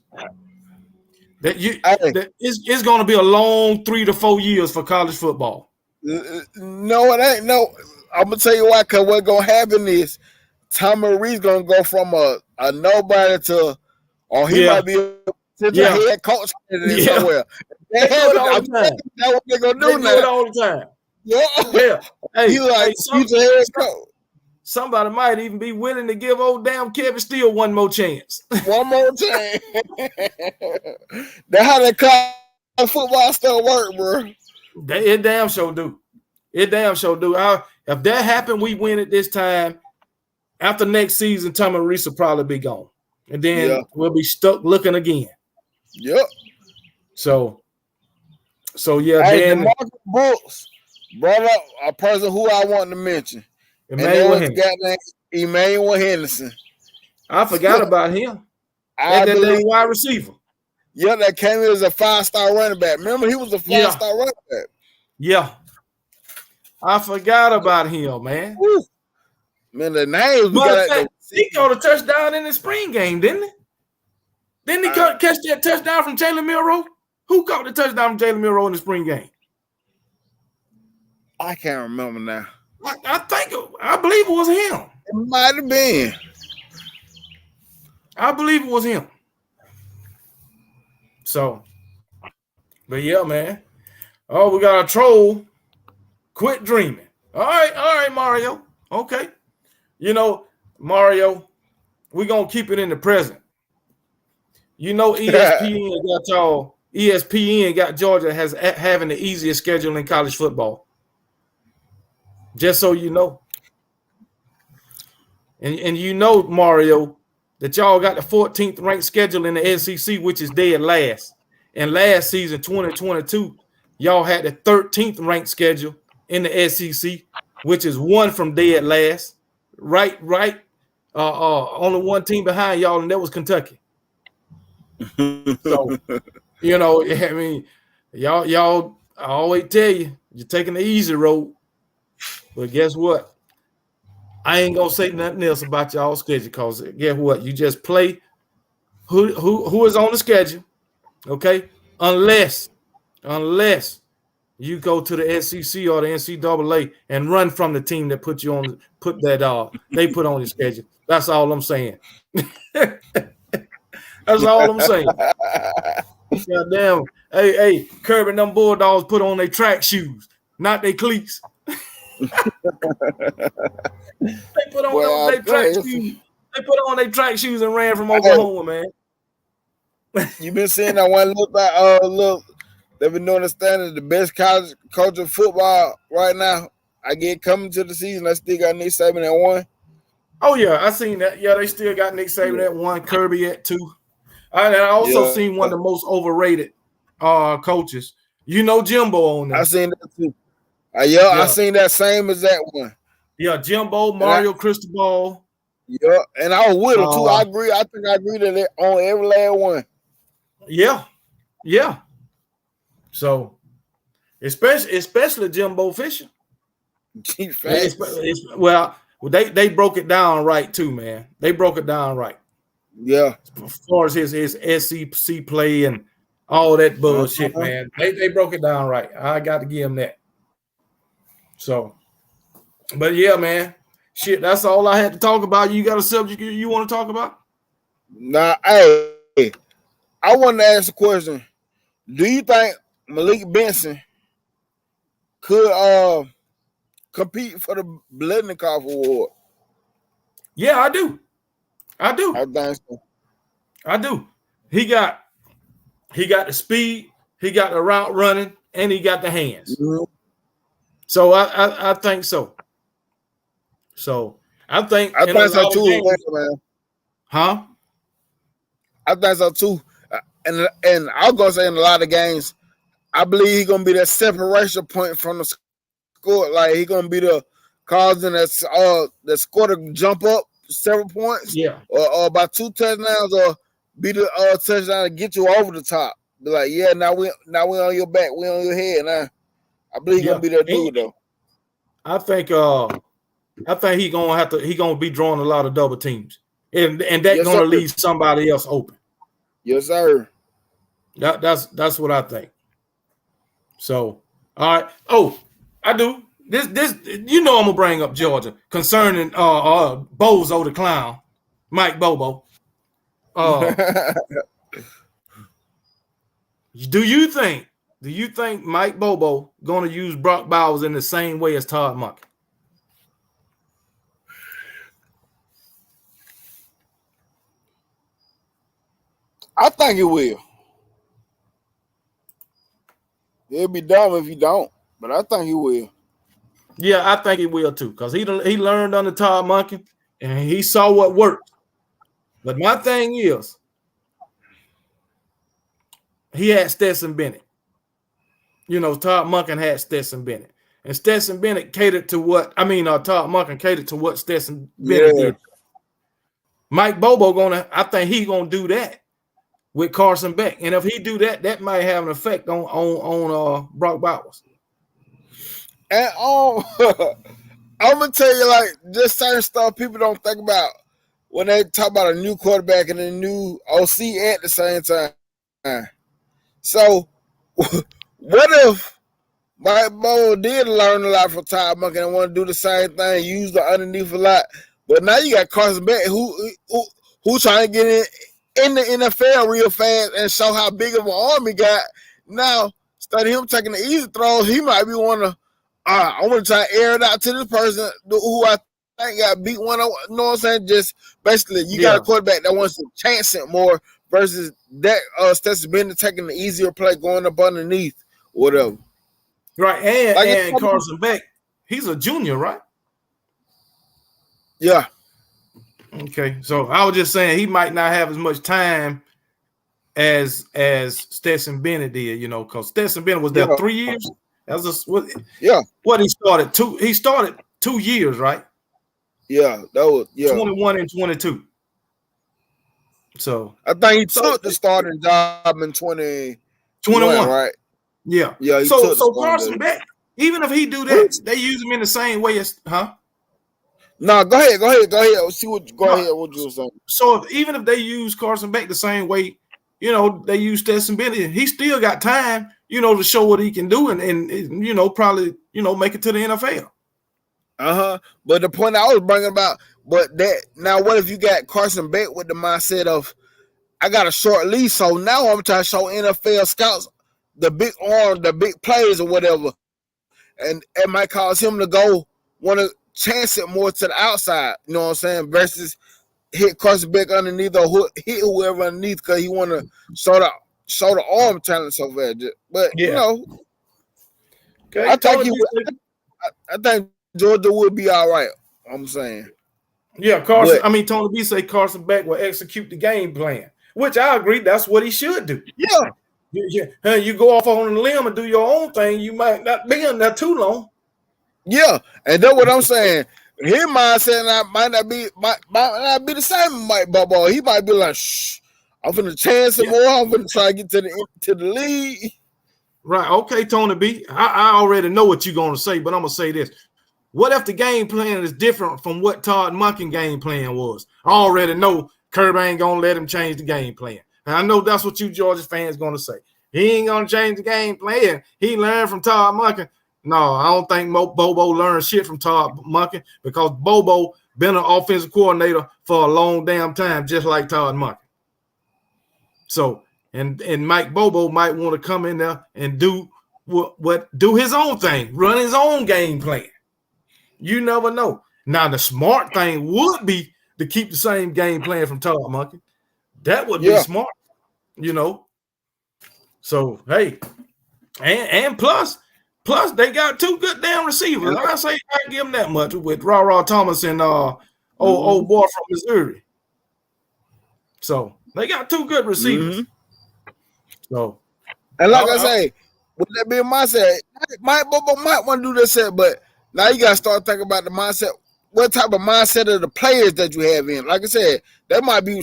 going to be a long 3 to 4 years for college football. No, it ain't. No, I'm gonna tell you why. Because what's gonna happen is Tommy Reed's gonna go from a nobody to, or he might be a head coach somewhere. That's what they're gonna do now. Do it all the time. Yeah. Hey, somebody might even be willing to give old damn Kevin Steele one more chance. One more time. That's how they call football stuff work, bro. It damn sure do. If that happened, we win it this time. After next season, Tommy Reese will probably be gone. And then we'll be stuck looking again. Yep. So yeah, hey, then Marcus Brooks brought up a person who I want to mention. Emmanuel Henderson. I forgot about him. That wide receiver. Yeah, that came in as a 5-star running back. Remember, he was a 5-star running back. Yeah. I forgot about him, man. Woo. Man, the names. He caught a touchdown in the spring game, didn't he? Didn't he catch that touchdown from Jalen Milroe? Who caught the touchdown from Jalen Milroe in the spring game? I can't remember now. I believe it was him. It might have been. I believe it was him. So, but yeah, man. Oh, we got a troll. Quit dreaming. All right, Mario. Okay. You know, Mario, we're going to keep it in the present. You know, ESPN got Georgia having the easiest schedule in college football. Just so you know. And you know, Mario, that y'all got the 14th ranked schedule in the SEC, which is dead last. And last season, 2022, y'all had the 13th ranked schedule in the SEC, which is one from dead last. Right. Only one team behind y'all, and that was Kentucky. So, you know, I mean, y'all, I always tell you, you're taking the easy road. But guess what? I ain't gonna say nothing else about y'all schedule, because guess what? You just play who is on the schedule, okay? Unless you go to the SEC or the NCAA and run from the team that put you on, they put on your schedule. That's all I'm saying. That's all I'm saying. God damn. Hey, Kirby and them Bulldogs put on their track shoes, not their cleats. They put on their track shoes. They put on their track shoes and ran from Oklahoma, man. You been seeing that one look they've been understanding the best college coach of football right now. I get coming to the season, I still got Nick Saban at 1. Oh yeah, I seen that. Yeah, they still got Nick Saban at 1, Kirby at 2. I also seen one of the most overrated coaches. You know Jimbo on there. I seen that too. I seen that same as that one. Yeah, Jimbo, Mario Cristobal. Yeah, and I was with him too. I agree. I think I agree that on every last one. Yeah. So, especially Jimbo Fisher. Well, they broke it down right too, man. They broke it down right. Yeah. As far as his SEC play and all that bullshit, man. They broke it down right. I got to give him that. So, but yeah, man. Shit, that's all I had to talk about. You got a subject you want to talk about? Nah, hey, I want to ask a question. Do you think Malik Benson could compete for the Biletnikoff Award? Yeah, I do. I think so. I do. He got the speed, he got the route running, and he got the hands. Mm-hmm. So I think so. So I think so too, man. Huh? I think so too. And I was gonna say in a lot of games, I believe he's gonna be that separation point from the score. Like he's gonna be the causing that score to jump up several points, or by 2 touchdowns, or be the touchdown to get you over the top. Be like, yeah, now we on your back, we on your head. Now I believe he's gonna be that dude though. I think he gonna be drawing a lot of double teams, and that's gonna leave somebody else open. Yes, sir. That's what I think. So, all right. Oh, I do. This I'm gonna bring up Georgia concerning Bozo the Clown, Mike Bobo. Do you think Mike Bobo gonna use Brock Bowers in the same way as Todd Monken? I think it will. It'll be dumb if you don't, but I think he will. Yeah, I think he will too, because he learned under Todd Monken and he saw what worked. But my thing is, he had Stetson Bennett. Todd Monken had Stetson Bennett. And Stetson Bennett catered to Todd Monken catered to what Stetson Bennett did. Mike Bobo I think he's gonna do that with Carson Beck. And if he do that, that might have an effect on Brock Bowers. And I'm gonna tell you, like, just certain stuff people don't think about when they talk about a new quarterback and a new OC at the same time. So, what if Mike Bobo did learn a lot from Todd Monken and want to do the same thing, use the underneath a lot, but now you got Carson Beck who trying to get in the NFL real fast and show how big of an arm he got. Now, instead of him taking the easy throws, he might be I want to try to air it out to this person who I think got beat one. You know what I'm saying? Just basically, you got a quarterback that wants to chance it more versus that Stetson Bennett taking the easier play, going up underneath, whatever. Right, and Carson Beck, he's a junior, right? Yeah. Okay, so I was just saying he might not have as much time as Stetson Bennett did, you know, because Stetson Bennett was there Yeah. 3 years. That was Yeah. what he started two. He started 2 years, right? Yeah. That was 21 and 22. So I think he took the starting job in 21, 21. right? Yeah. Yeah, he So took the Carson starting Beck, even if he do job. that, they use him in the same way as No, go ahead. See what No. what you were saying. So even if they use Carson Beck the same way, you know, they use Stetson Bennett, he still got time, you know, to show what he can do and you know, probably, you know, make it to the NFL. But the point I was bringing about, but that now, what if you got Carson Beck with the mindset of I got a short leash, so now I'm trying to show NFL scouts the big arm, the big plays or whatever, and it might cause him to go want to chance it more to the outside. You know what I'm saying? Versus hit Carson Beck underneath or hit whoever underneath because he want to show the arm talent so bad. But Yeah. you know, okay, I think Georgia would be all right. I'm saying. Yeah, Carson. I mean, Tony B say Carson Beck will execute the game plan, which I agree. That's what he should do. Yeah. You go off on a limb and do your own thing. You might not be in there too long. Yeah, and that's what I'm saying. His mindset might not be the same as Mike Bobo. He might be like, "Shh, I'm finna chance some more. I'm finna try to get to the league." Right. Okay, Tony B. I already know what you're gonna say, but I'm gonna say this. What if the game plan is different from what Todd Monken game plan was? I already know Kirby ain't gonna let him change the game plan. And I know that's what you Georgia fans gonna say. He ain't gonna change the game plan. He learned from Todd Monken. No, I don't think Bobo learned shit from Todd Monken because Bobo been an offensive coordinator for a long damn time, just like Todd Monken. So, and Mike Bobo might want to come in there and do do his own thing, run his own game plan. You never know. Now, the smart thing would be to keep the same game plan from Todd Monken. That would be smart, you know. So, hey, and plus they got 2 good damn receivers. I say I give them that much with Ra Thomas and old boy from Missouri. So they got 2 good receivers. So, and like I say, with that being mindset, Mike Bobo might want to do this, but now you gotta start thinking about the mindset. What type of mindset of the players that you have in? Like I said, that might be.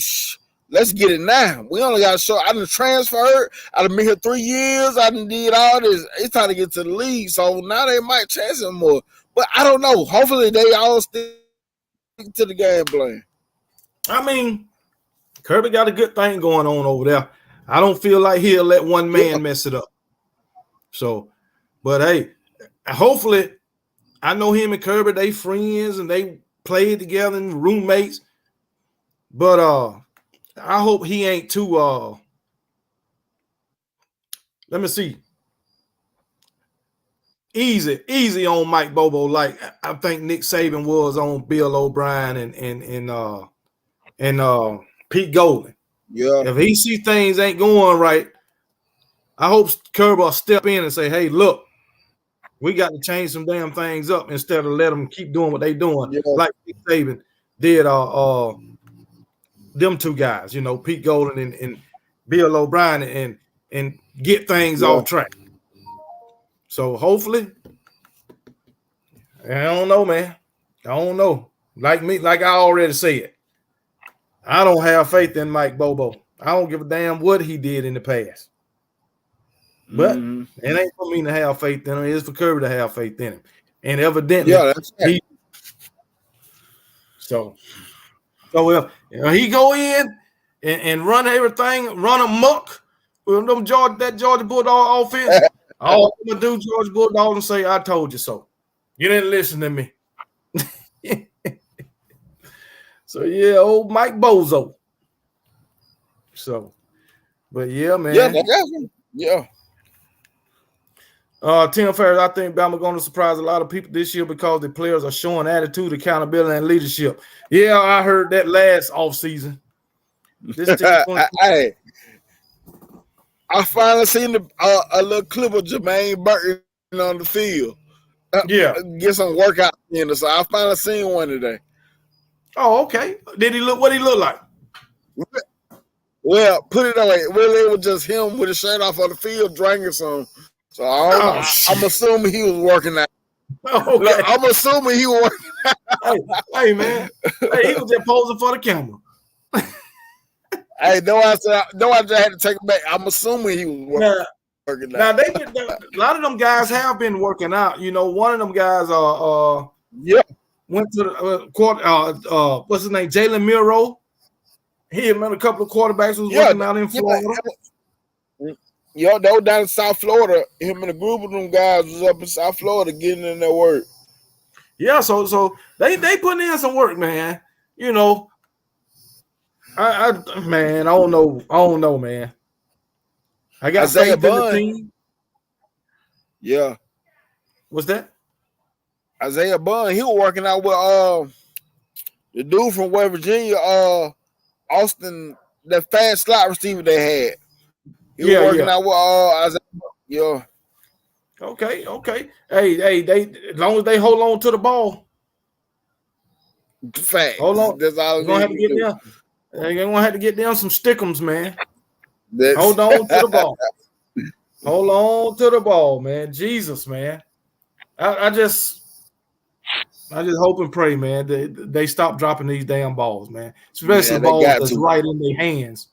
Let's get it now. We only got to show. I done transferred. I done been here 3 years. I done did all this. It's time to get to the league. So now they might chance him more. But I don't know. Hopefully they all stick to the game plan. I mean, Kirby got a good thing going on over there. I don't feel like he'll let one man mess it up. So, but hey, hopefully, I know him and Kirby, they friends and they played together and roommates. But I hope he ain't too let me see. Easy on Mike Bobo, like I think Nick Saban was on Bill O'Brien and Pete Golden. Yeah. If he see things ain't going right, I hope Kirby will step in and say, hey, look, we got to change some damn things up instead of let them keep doing what they doing. Like Nick Saban did them 2 guys, you know, Pete Golden and Bill O'Brien and get things off track. So hopefully, I don't know, man. I don't know. Like I already said, I don't have faith in Mike Bobo. I don't give a damn what he did in the past. But it ain't for me to have faith in him. It's for Kirby to have faith in him. And evidently, that's right. So if he go in and run everything, run amok with that Georgia Bulldog offense, all I'm gonna do, Georgia Bulldog, and say, I told you so. You didn't listen to me. So yeah, old Mike Bozo. So, but yeah, man. Yeah. Tim Ferriss, I think Bama going to surprise a lot of people this year because the players are showing attitude, accountability, and leadership. Yeah, I heard that last offseason. Hey, I finally seen a little clip of Jermaine Burton on the field. Yeah. Get some workout in. So I finally seen one today. Oh, okay. Did he look? What he look like? Well, put it away. Really, it was just him with his shirt off on the field drinking some. So Oh I'm shit. assuming he was working out. Look, Okay. I'm assuming he was working. Hey man. Hey, he was just posing for the camera. Hey, no, I said no. I just had to take it back. I'm assuming he was Now, working now out. a lot of them guys have been working out. You know, one of them guys Yeah, went to the what's his name? Jalen Miro. He and a couple of quarterbacks was yeah, working out in yeah. Florida. Yo, they were down in South Florida. Him and a group of them guys was up in South Florida getting in their work. Yeah, so they putting in some work, man. You know, man, I don't know, man. I got Isaiah faith in the Bond, team. yeah, What's that? Isaiah Bond. He was working out with the dude from West Virginia, Austin, that fast slot receiver they had. He was working Yeah. out with Isaiah. Yeah, Okay. Hey, they as long as they hold on to the ball, hold facts. on. That's all We're it gonna needs have to to get do. them. They're gonna have to get down some stickums, man. That's Hold on to the ball. Hold on to the ball, man. Jesus, man. I just hope and pray, man. They stop dropping these damn balls, man. Especially man, they balls got that's to. right in their hands.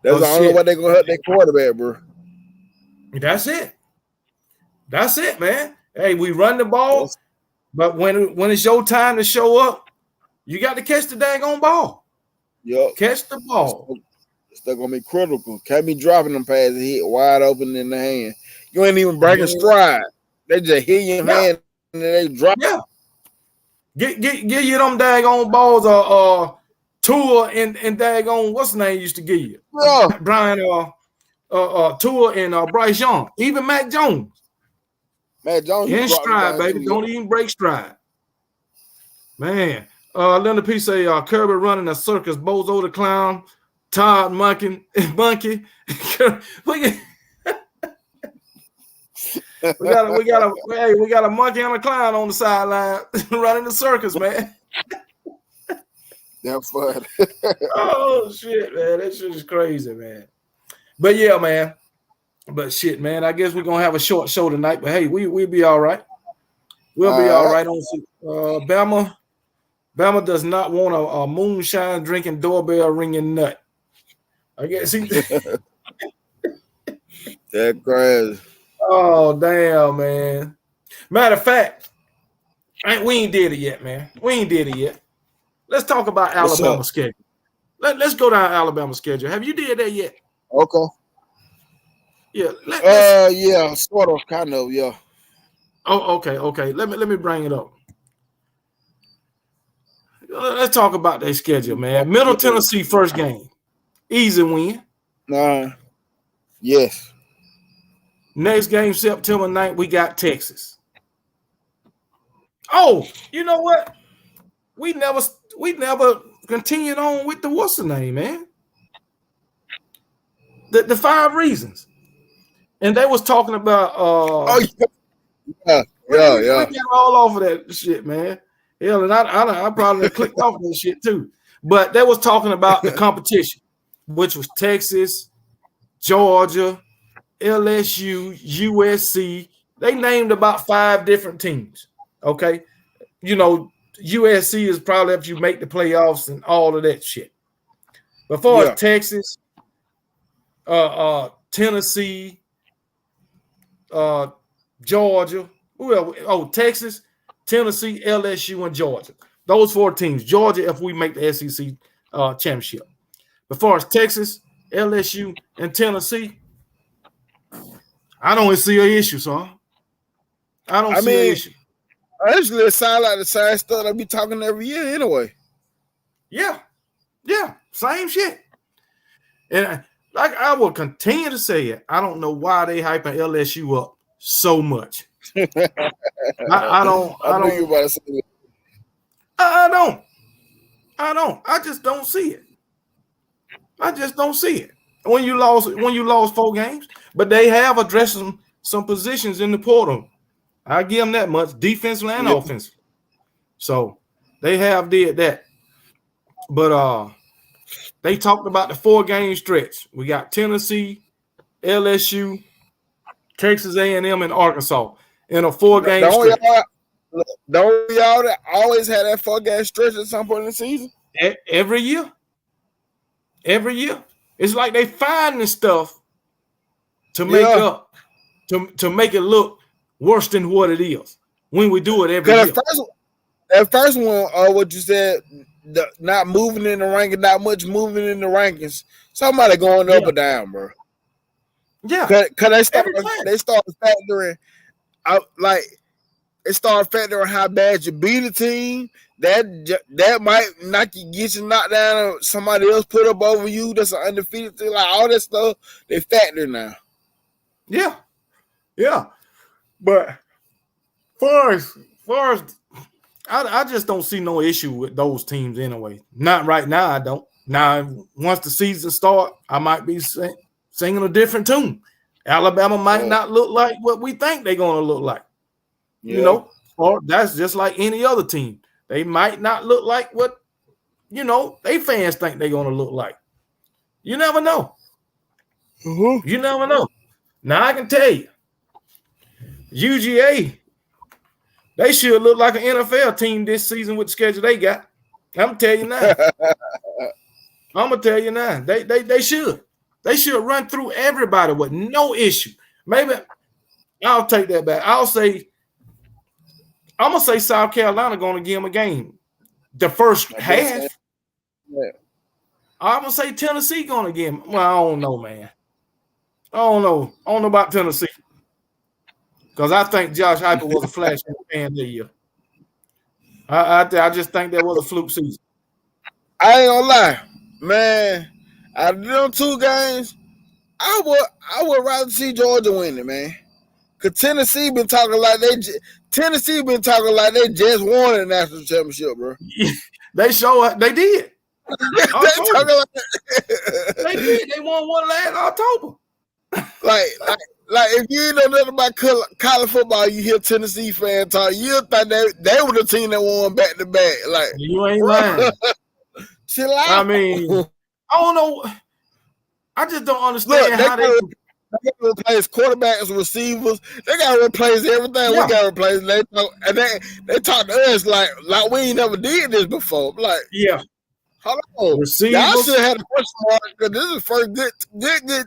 That's the only Shit. way they gonna help their quarterback, bro. That's it. That's it, man. Hey, we run the ball, but when it's your time to show up, you got to catch the daggone ball. Yep. Catch the ball. It's still gonna be critical. Can't be dropping them passes hit wide open in the hand. You ain't even breaking stride. They just hit your hand and they drop. Yeah. Get you them daggone balls Tua and daggone what's the name used to give you? Yeah. Brian Tua and Bryce Young. Even Mac Jones. Mac Jones In stride, baby. too, Don't even break stride. Man. Linda P say Kirby running a circus, Bozo the Clown, Todd Monkey. We got a monkey and a clown on the sideline running the circus, man. That's fun. Oh shit, man. That shit is crazy, man. But yeah, man. But shit, man. I guess we're gonna have a short show tonight. But hey, we'll be all right. We'll be all right on Bama. Bama does not want a moonshine drinking doorbell ringing nut. I guess he That's crazy. Oh damn, man. Matter of fact, we ain't did it yet, man. We ain't did it yet. Let's talk about Alabama schedule. Let's go down Alabama schedule. Have you did that yet? Okay. Yeah. Yeah, sort of, kind of, yeah. Oh, okay. Let me bring it up. Let's talk about their schedule, man. Middle Tennessee first game, easy win. Yes. Next game, September 9th, we got Texas. Oh, you know what? We never continued on with the what's the name, man? The 5 reasons. And they was talking about yeah. We got all off of that shit, man. Hell, and I probably clicked off of that shit too. But they was talking about the competition, which was Texas, Georgia, LSU, USC. They named about 5 different teams. Okay. You know, USC is probably if you make the playoffs and all of that shit. But far as Texas, Tennessee, Georgia, Texas, Tennessee, LSU, and Georgia. Those 4 teams. Georgia, if we make the SEC championship. But far as Texas, LSU, and Tennessee, I don't see an issue, son. I don't see an issue. Actually, it sounds like the same stuff I be talking every year anyway. Yeah, same shit. And like I will continue to say it, I don't know why they hyping LSU up so much. I don't. I just don't see it. I just don't see it. When you lost 4 games, but they have addressed some positions in the portal. I give them that much, defensively and offensively. So they have did that. But they talked about the 4-game stretch. We got Tennessee, LSU, Texas A&M, and Arkansas in a 4-game Don't stretch. y'all that always had that 4-game stretch at some point in the season? Every year. Every year. It's like they finding stuff to make up, to make it look worse than what it is when we do it every year. That first one, what you said, not moving in the ranking, not much moving in the rankings. Somebody going up or down, bro. Yeah, because they started factoring out, like it started factoring how bad you beat a team. That might get you knocked down, or somebody else put up over you. That's an undefeated thing. Like all that stuff, they factor now. Yeah. But far as I just don't see no issue with those teams anyway. Not right now, I don't. Now, once the season starts, I might be singing a different tune. Alabama might not look like what we think they're going to look like. You know, or that's just like any other team. They might not look like what, they fans think they're going to look like. You never know. You never know. Now, I can tell you, UGA, they should look like an NFL team this season with the schedule they got. I'm tell you now. I'm gonna tell you now. They should. They should run through everybody with no issue. Maybe I'll take that back. I'm gonna say South Carolina gonna give them a game. The first half. I'm gonna say Tennessee gonna give them. Well, I don't know, man. I don't know about Tennessee. Because I think Josh Heupel was a flash in the pan that year. I just think that was a fluke season. I ain't gonna lie, man. Out of them 2 games, I would rather see Georgia win it, man. Cause Tennessee been talking like they just won the national championship, bro. They did. They did. They won one last October. Like if you ain't know nothing about college football, you hear Tennessee fan talk, you think they were the team that won back to back. Like you ain't lying. Chill out. I mean, I don't know. I just don't understand how they gotta replace quarterbacks, receivers. They gotta replace everything. We gotta replace. They talk to us like we ain't never did this before. Like hold on, receivers. Y'all should have had a question mark because this is the first good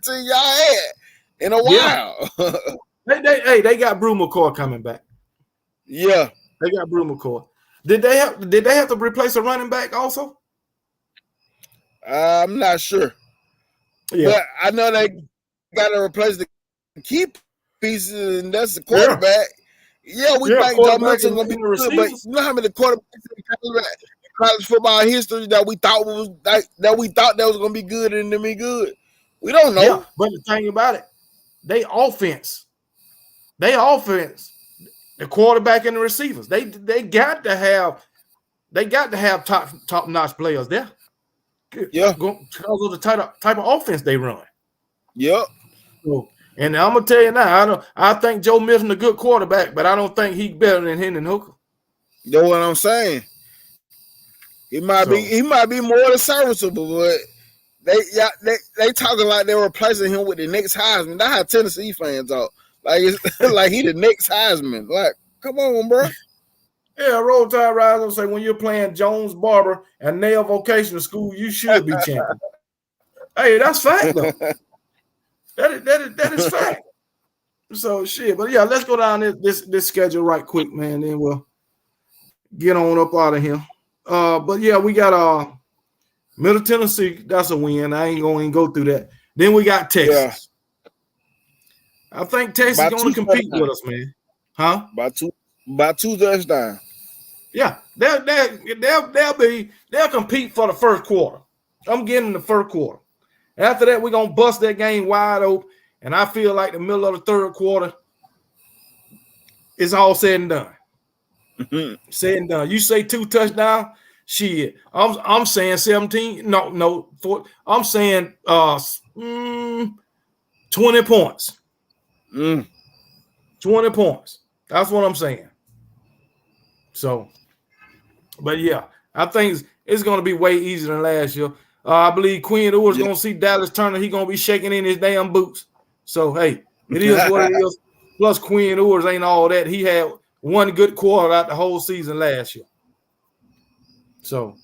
team y'all had in a while. They got Brew McCoy coming back. Yeah, they got Brew McCoy. Did they have to replace a running back also? I'm not sure. Yeah, but I know they got to replace the key pieces, and that's the quarterback. Yeah, we think Joe Milton gonna be good, but you know how many quarterbacks in college football history that we thought was gonna be good and to be good. We don't know. Yeah, but the thing about it, they offense, the quarterback and the receivers, they got to have top notch players there. Yeah, because of the type of offense they run. Yep. So, and I'm gonna tell you now, I think Joe Milton a good quarterback, but I don't think he's better than Hendon Hooker. You know what I'm saying? He might be more than serviceable, but they talking like they're replacing him with the next Heisman. That's how Tennessee fans talk. Like it's like he the next Heisman. Like, come on, bro. Yeah, Roll Tide Rise will say when you're playing Jones Barber and Nail Vocational School, you should be champion. Hey, that's fact though. That is fact. So shit, but yeah, let's go down this schedule right quick, man. Then we'll get on up out of here. But yeah, we got Middle Tennessee. That's a win. I ain't going to go through that. Then we got Texas. Yeah. I think Texas is going to compete with us, man. Huh? By two touchdowns. Yeah, they'll compete for the first quarter. I'm getting the first quarter. After that, we're gonna bust that game wide open, and I feel like the middle of the third quarter is all said and done. Said and done. You say 2 touchdowns, shit. I'm saying 17. No, 4. I'm saying 20 points. 20 points. That's what I'm saying. So, but yeah, I think it's going to be way easier than last year. I believe Quinn Ewers Yeah. going to see Dallas Turner. He going to be shaking in his damn boots. So, hey, it is what it is. Plus, Quinn Ewers ain't all that. He had one good quarter out the whole season last year. So,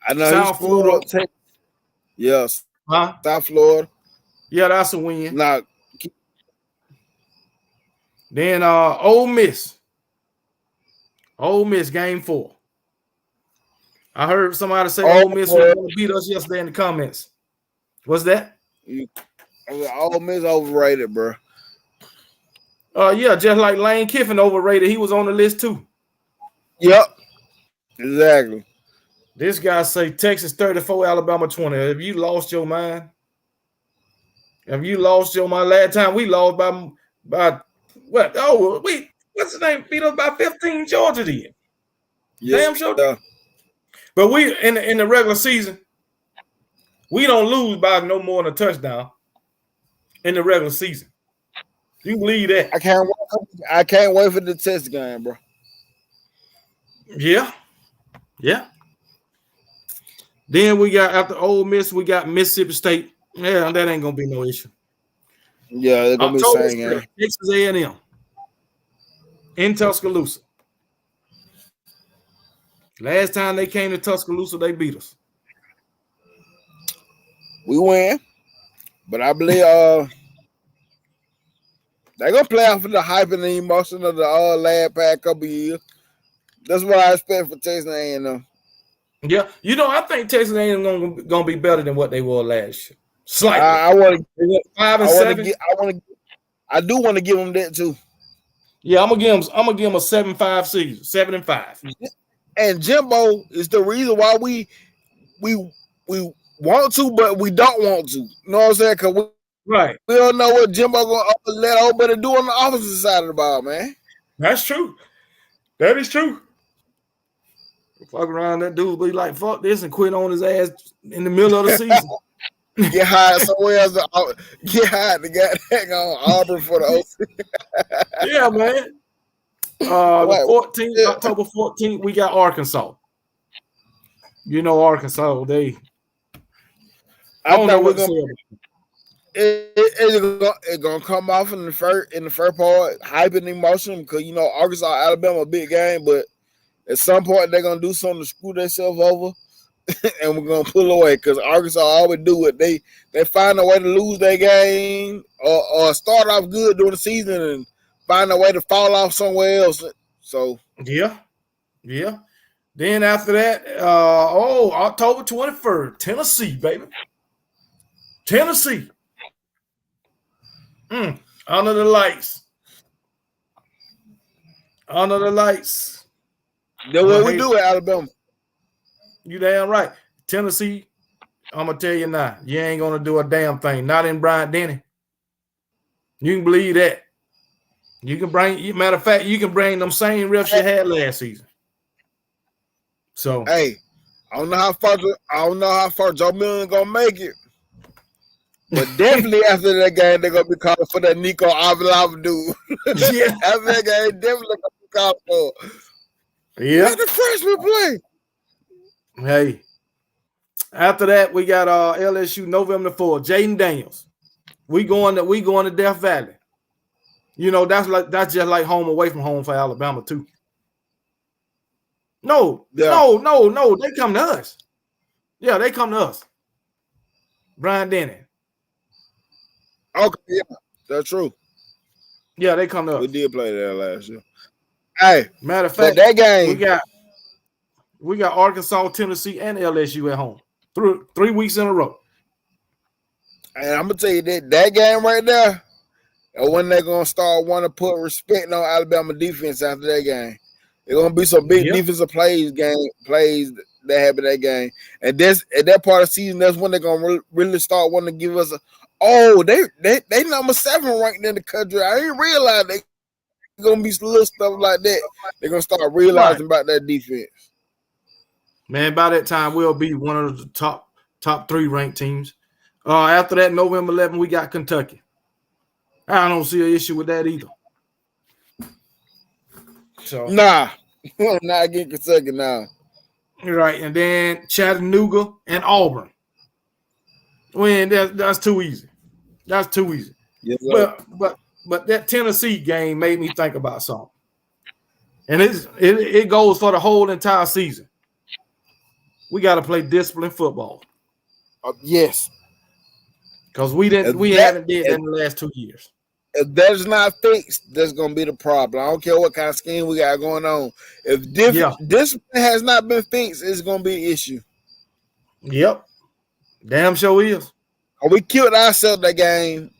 I know he South screwed Florida. up. Yes. Huh? South Florida. Yeah, that's a win. Now, Then Ole Miss. Ole Miss game 4. I heard somebody say Ole Miss was going to beat us yesterday in the comments. What's that? Ole Miss overrated, bro. Yeah, just like Lane Kiffin overrated. He was on the list too. Yep. Exactly. This guy say Texas 34, Alabama 20. Have you lost your mind? Have you lost your mind? Last time we lost by what? Oh, what's the name? Beat us by 15. Georgia did. Yes, Damn sure. But we in the regular season, we don't lose by no more than a touchdown in the regular season. You believe that? I can't wait for the test game, bro. Yeah. Then we got after Ole Miss, we got Mississippi State. Yeah, that ain't gonna be no issue. Yeah, they're gonna be saying Texas A&M in Tuscaloosa. Last time they came to Tuscaloosa, they beat us. We win, but I believe they're gonna play off of the hype and the emotion of the last past couple years. That's what I expect for Texas A&M. Yeah, I think Texas A&M gonna be better than what they were last year. Slightly. I want to 5 and 7. I do want to give them that too. Yeah, I'm gonna give them a 7-5 season, 7-5. And Jimbo is the reason why we want to, but we don't want to. You know what I'm saying? Because we don't know what Jimbo gonna let old buddy do on the opposite side of the ball, man. That's true. That is true. Fuck around, that dude be like, fuck this, and quit on his ass in the middle of the season. Get hired somewhere else. Get hired to get on Auburn for the OC. Yeah, man. The 14th, October 14th, we got Arkansas. Arkansas, I don't know what to say. It's gonna come off in the first part, hype and emotion, because Arkansas, Alabama, a big game, but at some point they're gonna do something to screw themselves over, and we're gonna pull away because Arkansas always do it. They find a way to lose their game or start off good during the season and find a way to fall off somewhere else. So yeah. Then after that, October 21st, Tennessee, baby. Tennessee. Under the lights. That's what we do at Alabama. You damn right. Tennessee, I'm going to tell you now, you ain't going to do a damn thing. Not in Bryant-Denny. You can believe that. Matter of fact, you can bring them same refs you had last season. So, hey, I don't know how far Joe Millen gonna make it, but definitely after that game they're gonna be calling for that Nico Avila dude. Yeah, after that game, definitely gonna be calling for. Yeah, let the freshman play. Hey, after that we got LSU November 4th. Jaden Daniels. We going to Death Valley. That's just like home away from home for Alabama too. No. They come to us. Yeah, they come to us. Bryant-Denny. Okay, yeah, that's true. Yeah, they come to us. We did play there last year. Hey, matter of fact, that game we got Arkansas, Tennessee, and LSU at home. 3 weeks in a row. And I'm gonna tell you that game right there, and when they're gonna start wanting to put respect on Alabama defense after that game. There's gonna be some big defensive plays that happen that game, and that's at that part of the season. That's when they're gonna really start wanting to give us they number 7 ranked in the country. I didn't realize they gonna be little stuff like that. They're gonna start realizing about that defense. Man, by that time we'll be one of the top 3 ranked teams. After that, November 11th, we got Kentucky. I don't see an issue with that either. So nah, not against Kentucky now. right, and then Chattanooga and Auburn. When that's too easy. That's too easy. Yes, sir. But that Tennessee game made me think about something. And it goes for the whole entire season. We got to play disciplined football. Yes. Because we haven't did that in the last 2 years. If that's not fixed, that's gonna be the problem. I don't care what kind of scheme we got going on. If discipline has not been fixed, it's gonna be an issue. Yep. Damn sure is. We killed ourselves that game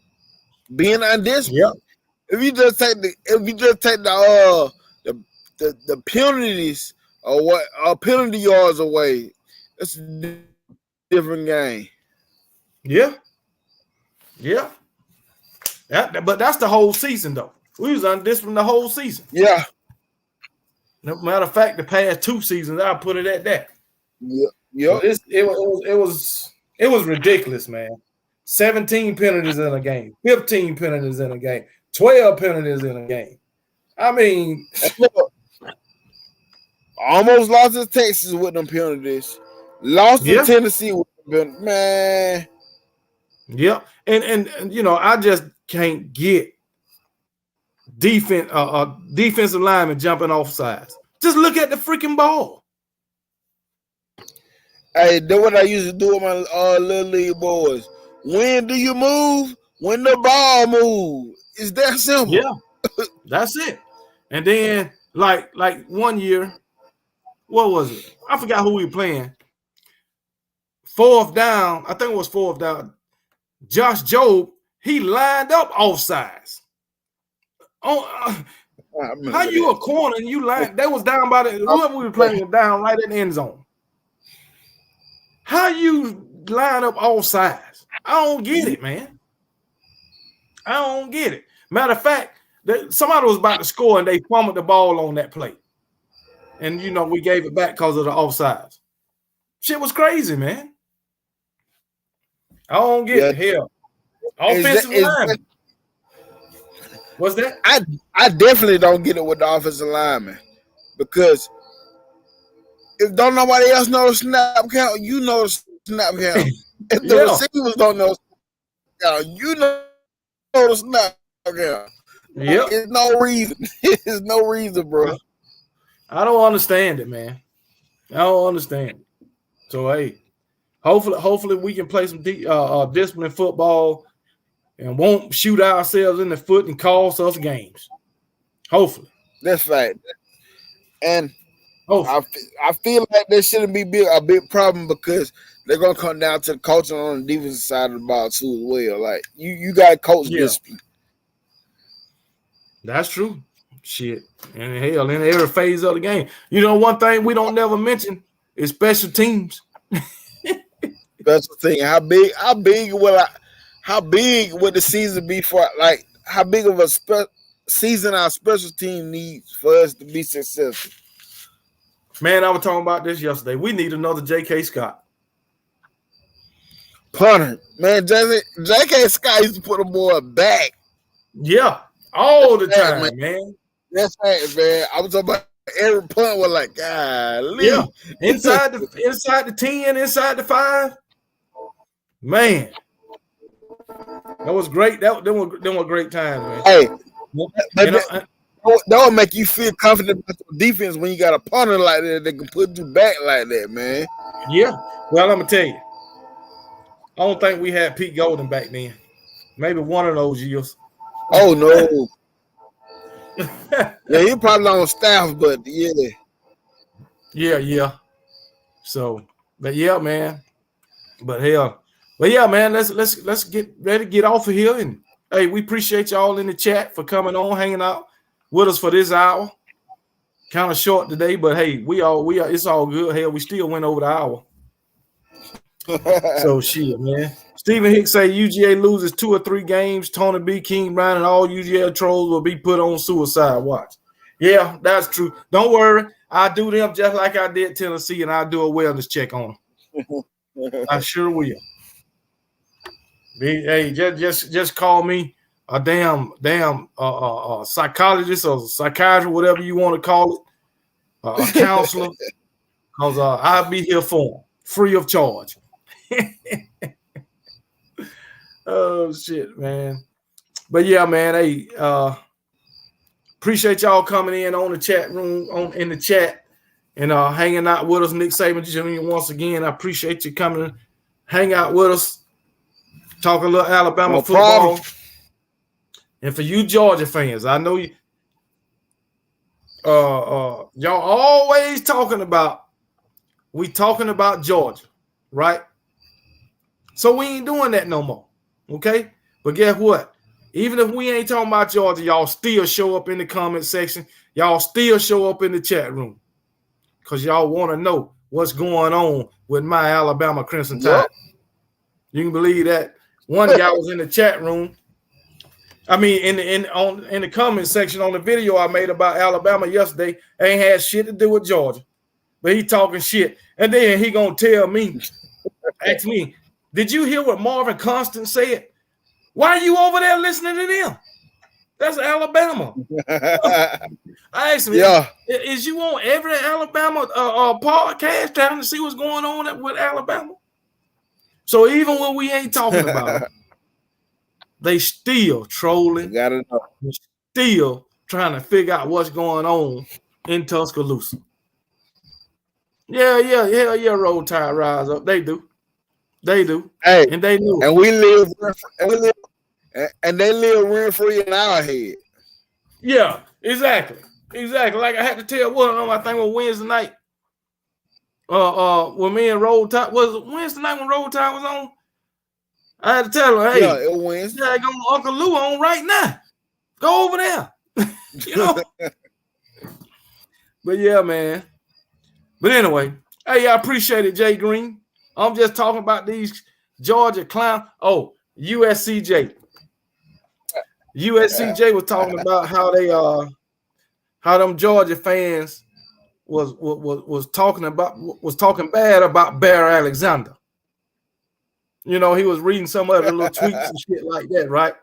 being undisciplined. Yep. If you just take the penalties or what penalty yards away, it's a different game. Yeah. Yeah. But that's the whole season, though. We was undisciplined the whole season. Yeah. No matter of fact, the past 2 seasons, I'll put it at that. Yeah. Yep. So it was ridiculous, man. 17 penalties in a game, 15 penalties in a game, 12 penalties in a game. I mean, almost lost to Texas with them penalties. Lost to Tennessee with them, man. Yeah, and I just can't get defensive lineman jumping off sides. Just look at the freaking ball. Hey, that's what I used to do with my little league boys. When do you move? When the ball moves. It's that simple. Yeah, that's it. And then, like 1 year, what was it? I forgot who we were playing. 4th down, I think it was 4th down. Josh Jobe, he lined up offsides. How you a corner and you line? That was down by whoever we were playing was down right in the end zone. How you line up all sides? I don't get it, man. I don't get it. Matter of fact, somebody was about to score and they fumbled the ball on that play. And, we gave it back because of the offsides. Shit was crazy, man. I don't get it. Hell. Offensive lineman. What's that? I definitely don't get it with the offensive lineman. Because if don't nobody else know the snap count, you know the snap count. If the receivers don't know the snap count, you know the snap count. Yep. There's no reason. There's no reason, bro. I don't understand it, man. I don't understand it. So, hey, hopefully we can play some disciplined football and won't shoot ourselves in the foot and cost us games. Hopefully. That's right. And I feel like there shouldn't be a big problem because they're going to come down to the coaching on the defensive side of the ball too as well. Like, you got to coach discipline. That's true. Shit. And hell, in every phase of the game. One thing we don't never mention is special teams. Special team. How big would the season be for, like, how big of a season our special team needs for us to be successful? Man, I was talking about this yesterday. We need another J.K. Scott. Punter. Man, J.K. Scott used to put a boy back. Yeah. All the time, man. That's right, man. I was talking about every punt was like, golly. Yeah. Inside the 10, inside the 5. Man. That was great. Them were great times, man. Hey, that would make you feel confident about the defense when you got a punter like that that can put you back like that, man. Yeah. Well, I'm gonna tell you, I don't think we had Pete Golden back then. Maybe one of those years. Oh no. Yeah, he probably on staff, but yeah. Yeah. So, but yeah, man. But hell. But yeah, man, let's get ready to get off of here. And hey, we appreciate y'all in the chat for coming on, hanging out with us for this hour. Kind of short today, but hey, we are it's all good. Hell, we still went over the hour. So shit, man. Stephen Hicks say UGA loses 2 or 3 games. Tony B, King Brown, and all UGA trolls will be put on suicide watch. Yeah, that's true. Don't worry. I do them just like I did Tennessee, and I'll do a wellness check on them. I sure will. Hey, just call me a damn psychologist or psychiatrist, whatever you want to call it, a counselor. because I'll be here for them, free of charge. Oh shit, man. But yeah, man. Hey, appreciate y'all coming in on the chat room, in the chat, and hanging out with us. Nick Saban Jr. once again. I appreciate you coming, hang out with us, talk a little Alabama football. And for you Georgia fans, I know you. Y'all always talking about Georgia, right? So we ain't doing that no more. Okay? But guess what? Even if we ain't talking about Georgia, y'all still show up in the comment section. Y'all still show up in the chat room. Because y'all want to know what's going on with my Alabama Crimson Tide. You can believe that. One guy was in the chat room. I mean, in the comment section on the video I made about Alabama yesterday, ain't had shit to do with Georgia. But he talking shit. And then he gonna tell me, ask me, did you hear what Marvin Constant said? Why are you over there listening to them? That's Alabama. I asked him, is you on every Alabama podcast trying to see what's going on with Alabama? So even when we ain't talking about it, they still trolling. You gotta know. Still trying to figure out what's going on in Tuscaloosa. Yeah, Roll Tide rise up. They do. Hey, and they knew. And they live rent free in our head. Yeah, exactly. Like I had to tell one of them, I think it was Wednesday night. When me and Roll Tide was it Wednesday night when Roll Tide was on? I had to tell her, hey, it was Wednesday. I got Uncle Lou on right now. Go over there. You know. But yeah, man. But anyway, hey, I appreciate it, Jay Green. I'm just talking about these Georgia clowns. Oh, USCJ. USCJ was talking about how they how them Georgia fans was talking bad about Bear Alexander. You know, he was reading some other little tweets and shit like that, right?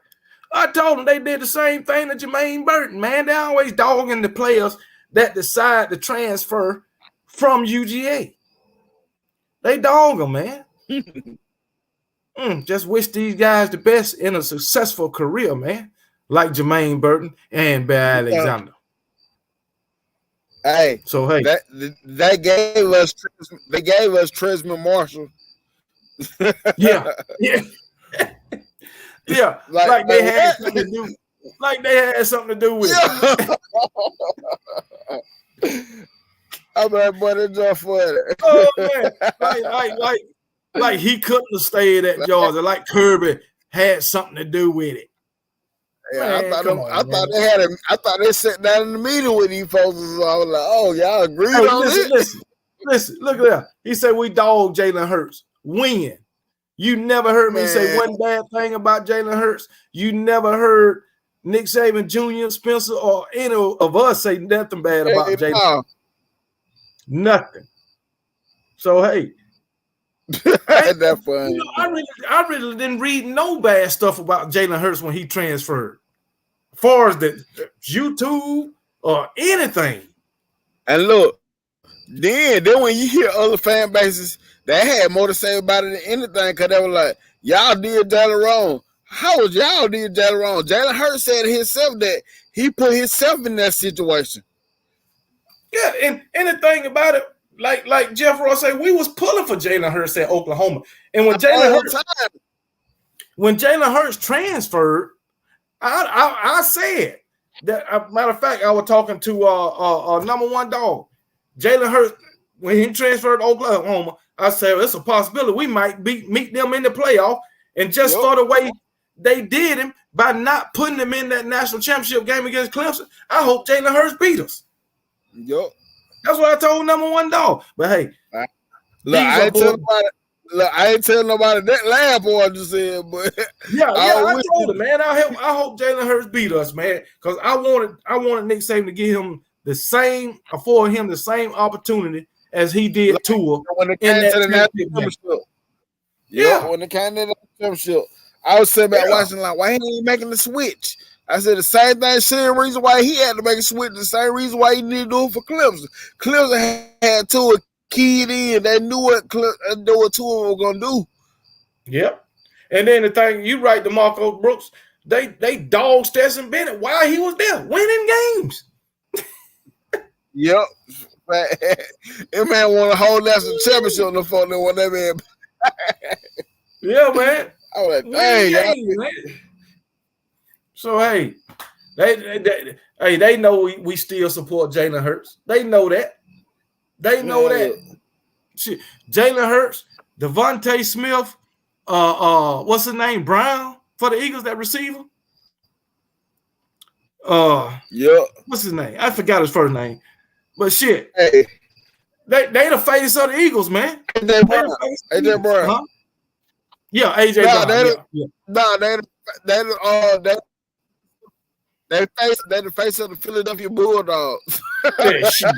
I told him they did the same thing to Jermaine Burton, man. They always dogging the players that decide to transfer from UGA. They dog them, man. Just wish these guys the best in a successful career, man. Like Jermaine Burton and Bear Alexander. Hey, so hey, they gave us Tresman Marshall. yeah. Like they had something to do. Like they had something to do with it. I'm like, boy, that's just funny. Oh man, like he couldn't have stayed at Georgia. Like Kirby had something to do with it. Yeah, man, I thought they sat down in the meeting with these folks. So I was like, oh, y'all agreed on this? Listen, look at that. He said we dog Jalen Hurts. When? You never heard me say one bad thing about Jalen Hurts. You never heard Nick Saban Jr., Spencer, or any of us say nothing bad about Jalen. Nothing. So hey, that's funny. You know, I really didn't read no bad stuff about Jalen Hurts when he transferred, as far as the YouTube or anything. And look, then when you hear other fan bases, they had more to say about it than anything, because they were like, y'all did Jalen wrong. How was y'all did Jalen wrong? Jalen Hurts said himself that he put himself in that situation. Yeah, and anything about it, like Jeff Ross said, we was pulling for Jalen Hurts at Oklahoma. And when Jalen Hurts transferred, I said that, matter of fact, I was talking to number one dog. Jalen Hurts, when he transferred to Oklahoma, I said, well, it's a possibility we might meet them in the playoff. And just for the way they did him by not putting him in that national championship game against Clemson, I hope Jalen Hurts beat us. Yep. That's what I told number one dog. But hey, look, I ain't telling nobody that last boy just said, but I told him, man. I hope Jalen Hurts beat us, man, because I wanted Nick Saban to give him afford him the same opportunity as he did Tua when it came to the national championship. Yeah, when it came to the championship, I was sitting back watching like, why ain't he making the switch? I said the same thing, same reason why he had to make a switch, the same reason why he needed to do it for Clemson. Clemson had Tua keyed in. They knew what Tua were gonna do. Yep. And then the thing, you right, DeMarco Brooks, they dogged Stetson Bennett while he was there, winning games. Yep. That man won a whole national championship on the phone when that man. Yeah, man. I was like, dang, man. So hey, they know we still support Jalen Hurts. They know that. They know that. Shit, Jalen Hurts, Devontae Smith, what's his name? Brown for the Eagles, that receiver. Yeah. What's his name? I forgot his first name. But shit, hey, they the face of the Eagles, man. AJ Brown. Huh? Yeah, AJ Brown. They the face of the Philadelphia Bulldogs. Yeah, shit.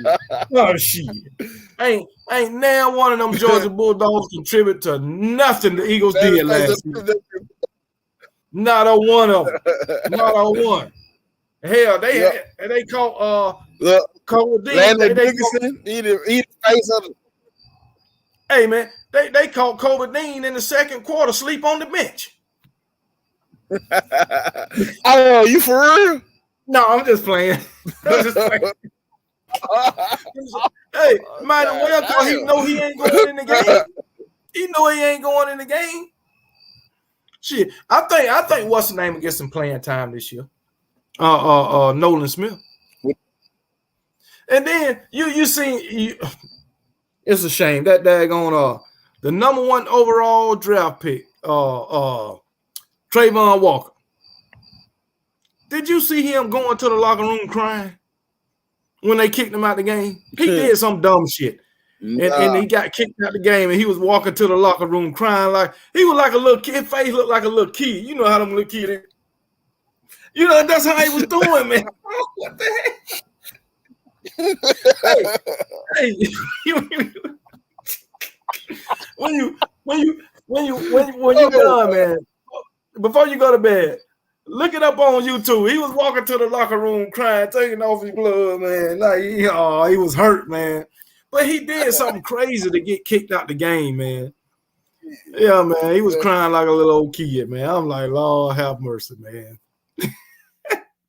Oh shit. Ain't now one of them Georgia Bulldogs contribute to nothing the Eagles did last year. Not a one of them. Not a one. Hell, they caught Kobe Dean. Landon Dickinson, he the face of the. Hey man, they caught Kobe Dean in the second quarter, sleep on the bench. Oh, you for real? No, I'm just playing. Hey, might as well, because he know he ain't going in the game. He know he ain't going in the game. Shit, I think what's the name will get some playing time this year. Nolan Smith. And then you see, it's a shame that daggone the number 1 overall draft pick, Trayvon Walker. Did you see him going to the locker room crying when they kicked him out the game? He did some dumb shit. And he got kicked out the game, and he was walking to the locker room crying like he was like a little kid. His face looked like a little kid. You know how them little kids. You know, that's how he was doing, man. What the heck? Hey, when you done, man, before you go to bed, look it up on YouTube. He was walking to the locker room crying, taking off his glove, man. Like he was hurt, man. But he did something crazy to get kicked out the game, man. Yeah, man. He was crying like a little old kid, man. I'm like, Lord have mercy, man.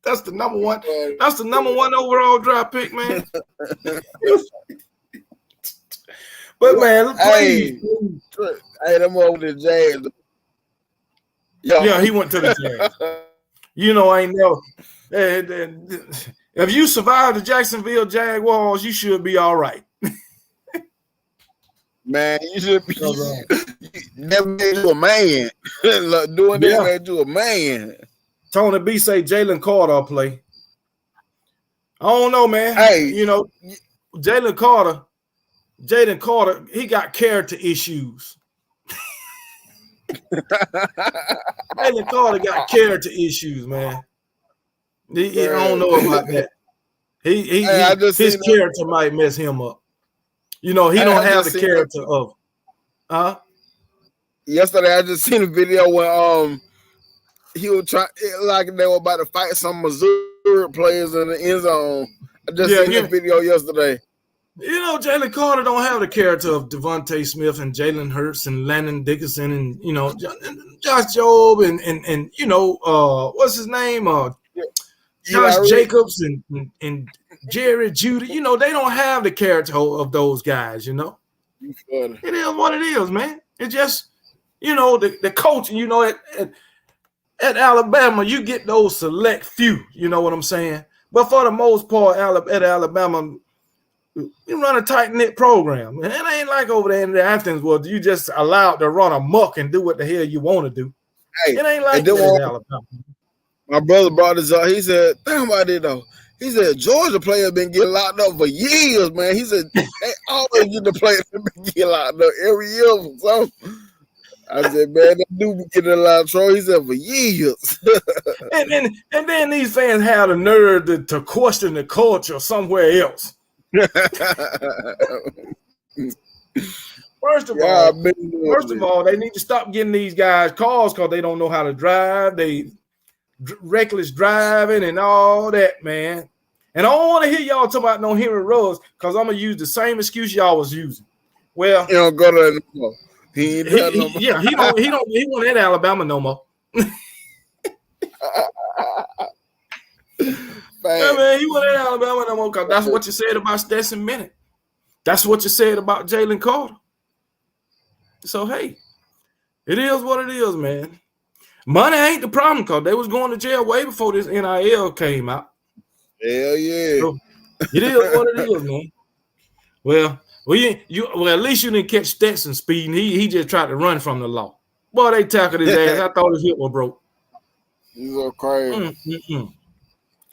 That's the number 1. That's the number 1 overall draft pick, man. But man, please. Hey, them over the Jags. Yeah, he went to the Jags. You know, I ain't never. If you survive the Jacksonville Jaguars, you should be all right. Man, you should be. Never made you a man. Doing this made you a man. Tony B say Jalen Carter play. I don't know, man. Hey, you know, Jaden Carter, he got character issues. Jalen Carter got character issues, man. I don't know about that. His character might mess him up. You know, he don't have the character of. Yesterday, I just seen a video when he was trying, like they were about to fight some Missouri players in the end zone. I just seen that video yesterday. You know, Jalen Carter don't have the character of Devontae Smith and Jalen Hurts and Landon Dickinson and, you know, Josh Jobe and you know, what's his name? Josh Jacobs and Jerry Judy. You know, they don't have the character of those guys, you know. It is what it is, man. It just, you know, the coach, you know, at Alabama, you get those select few, you know what I'm saying? But for the most part, at Alabama, you run a tight-knit program. And it ain't like over there in the Athens where you just allowed to run amok and do what the hell you want to do. Hey, it ain't like that in Alabama. My brother brought this up. He said, think about it, though. He said, Georgia players been getting locked up for years, man. He said, they always get the players been getting locked up every year for something. I said, man, that dude be getting a lot of trouble. He said, for years. and then these fans have the nerve to question the culture somewhere else. First of all, they need to stop getting these guys calls because they don't know how to drive. They reckless driving and all that, man. And I don't want to hear y'all talk about no Henry Ruggs because I'm gonna use the same excuse y'all was using. Well, He don't go there no more. He ain't there no more. yeah, he won't at Alabama no more. Yeah, man, he went at Alabama no more because that's what you said about Stetson Bennett. That's what you said about Jalen Carter. So hey, it is what it is, man. Money ain't the problem because they was going to jail way before this NIL came out. Hell yeah. So it is what it is, man. Well, at least you didn't catch Stetson speeding. He just tried to run from the law. Boy, they tackled his ass. I thought his hip was broke. He's so crazy.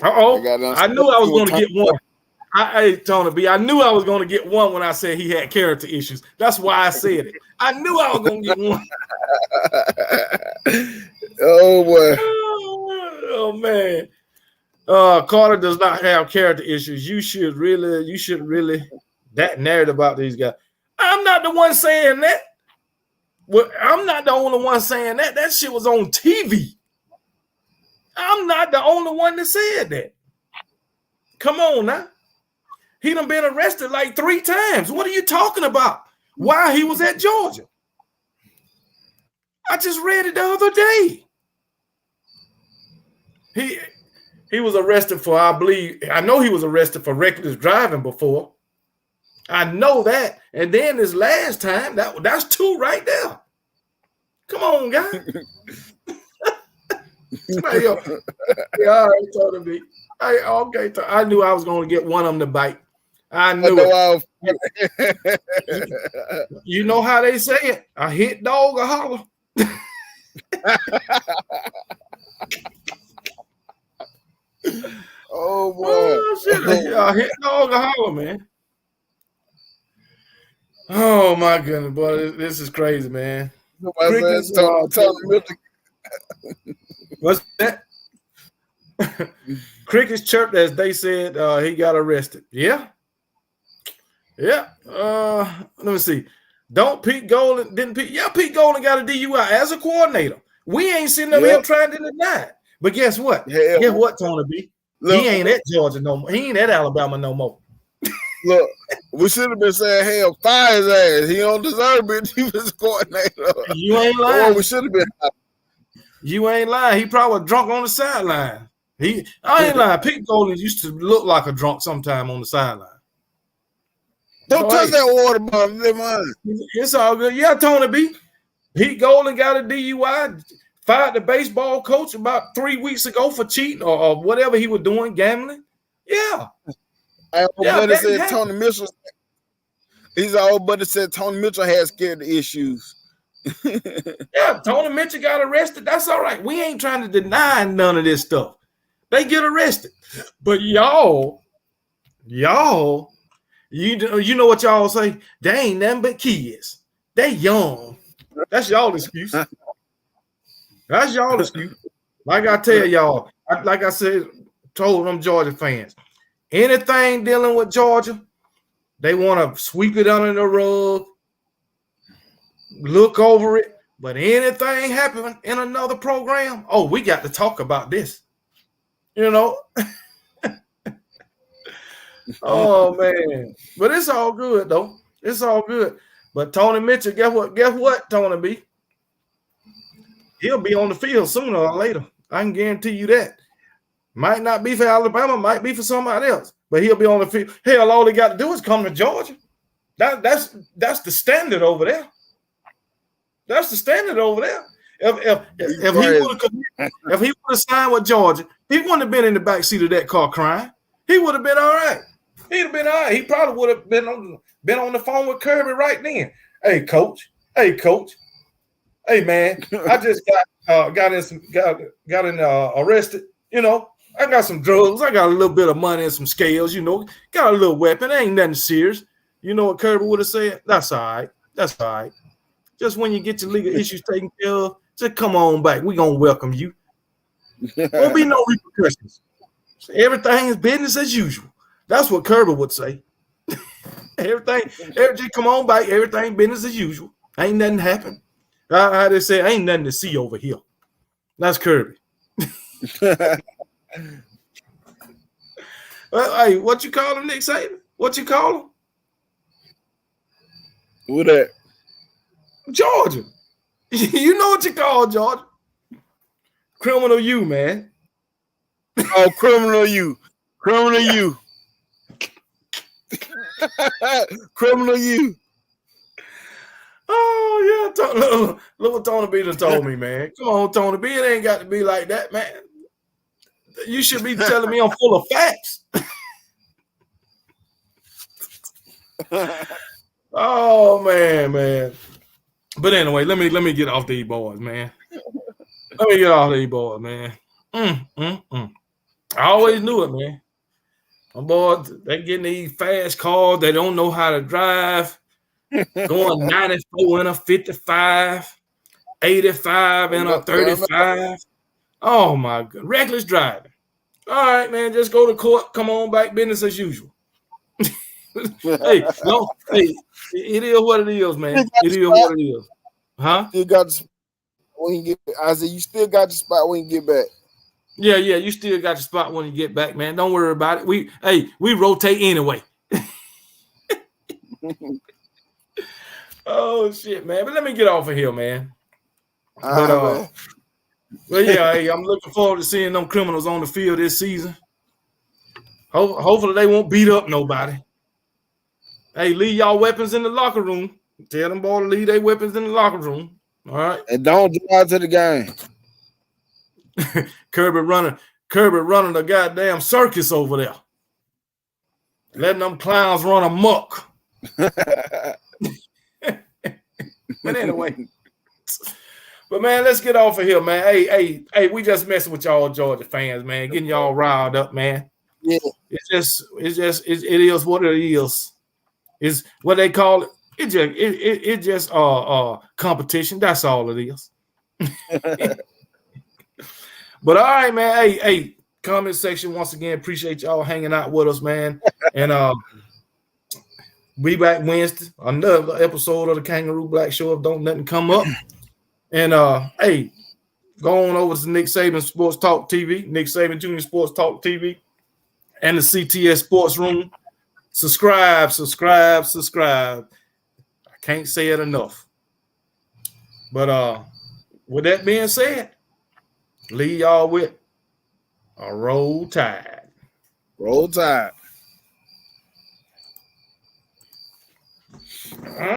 I knew I was going to get one. Hey, Tony B, I knew I was going to get one when I said he had character issues. That's why I said it. I knew I was going to get one. Oh, boy. Oh, man. Carter does not have character issues. You should really, that narrative about these guys. I'm not the one saying that. Well, I'm not the only one saying that. That shit was on TV. I'm not the only one that said that. Come on now. He done been arrested like 3 times. What are you talking about? Why he was at Georgia? I just read it the other day. He was arrested for, I know he was arrested for reckless driving before. I know that. And then this last time, that's 2 right there. Come on, guy. Yeah, all right, Tony B. Okay, I knew I was going to get one of them to bite. I knew it. You know how they say it. A hit dog a holler. Oh, boy. Oh, shit. A hit dog a holler, man. Oh, my goodness, boy. This is crazy, man. What's that? Crickets chirped as they said he got arrested. Yeah. Let me see. Pete Golden Pete Golden got a DUI as a coordinator. We ain't sitting over here trying to deny it. But guess what? Guess what, Tony B? He ain't at Georgia no more. He ain't at Alabama no more. Look, we should have been saying, hell, fire his ass. He don't deserve it. He was a coordinator. You ain't lying. We should have been. You ain't lying. He probably drunk on the sideline. I ain't lying. Pete Golden used to look like a drunk sometime on the sideline. Don't touch that water bottle. Never mind. It's all good. Yeah, Tony B. Pete Golden got a DUI, fired the baseball coach about 3 weeks ago for cheating or whatever he was doing, gambling. Yeah. Buddy said Tony Mitchell. His old buddy said Tony Mitchell has character issues. Yeah, Tony Mitchell got arrested. That's all right. We ain't trying to deny none of this stuff. They get arrested. But y'all, you know what y'all say? They ain't nothing but kids. They young. That's y'all excuse. That's y'all excuse. Like I tell y'all, like I said, told them Georgia fans, anything dealing with Georgia, they want to sweep it under the rug, look over it. But anything happen in another program, we got to talk about this. You know? Oh, man. But it's all good, though. It's all good. But Tony Mitchell, guess what, Tony B? He'll be on the field sooner or later. I can guarantee you that. Might not be for Alabama, might be for somebody else. But he'll be on the field. Hell, all he got to do is come to Georgia. That's the standard over there. That's the standard over there. If he would have signed with Georgia, he wouldn't have been in the backseat of that car crying. He would have been all right. He'd have been all right. He probably would have been on the phone with Kirby right then. Hey, coach. Hey, man. I just got arrested. You know, I got some drugs. I got a little bit of money and some scales. You know, got a little weapon. Ain't nothing serious. You know what Kirby would have said? That's all right. Just when you get your legal issues taken care of, just come on back. We're going to welcome you. Won't be no repercussions. Everything is business as usual. That's what Kirby would say. Everything, come on back. Everything business as usual. Ain't nothing happen. How they say, ain't nothing to see over here. That's Kirby. Well, hey, what you call him, Nick Saban? What you call him? Who that? Georgia. You know what you call Georgia? Criminal U, man. Oh, criminal you. Criminal you. Criminal you. Oh, yeah. Look what Tony B done told me, man. Come on, Tony B. It ain't got to be like that, man. You should be telling me I'm full of facts. Oh, man. But anyway, let me get off these boys, man. Let me get off these boys, man. I always knew it, man. My boys, they getting these fast cars. They don't know how to drive. Going 94 in a 55, 85 in a 35. Oh, my God. Reckless driving. All right, man. Just go to court. Come on back. Business as usual. Hey, no. Hey, it is what it is, man. It is what it is. Huh? You got the when you get. I said you still got the spot when you get back. Yeah. You still got your spot when you get back, man. Don't worry about it. We rotate anyway. Oh shit, man. But let me get off of here, man. But yeah, hey, I'm looking forward to seeing them criminals on the field this season. Hopefully they won't beat up nobody. Hey, leave y'all weapons in the locker room. Tell them boys to leave their weapons in the locker room. All right. And don't drive to the game. Kirby running the goddamn circus over there. Letting them clowns run amok. But anyway. But man, let's get off of here, man. Hey, we just messing with y'all Georgia fans, man. Getting y'all riled up, man. Yeah. It is what it is. It's what they call it. It just competition. That's all it is. But all right, man. Hey, comment section once again. Appreciate y'all hanging out with us, man. And we back Wednesday. Another episode of the Kangaroo Black Show. If don't nothing come up. And hey, go on over to Nick Saban Sports Talk TV, Nick Saban Jr. Sports Talk TV, and the CTS Sports Room. Subscribe. I can't say it enough. But with that being said, leave y'all with a Roll Tide. Roll Tide.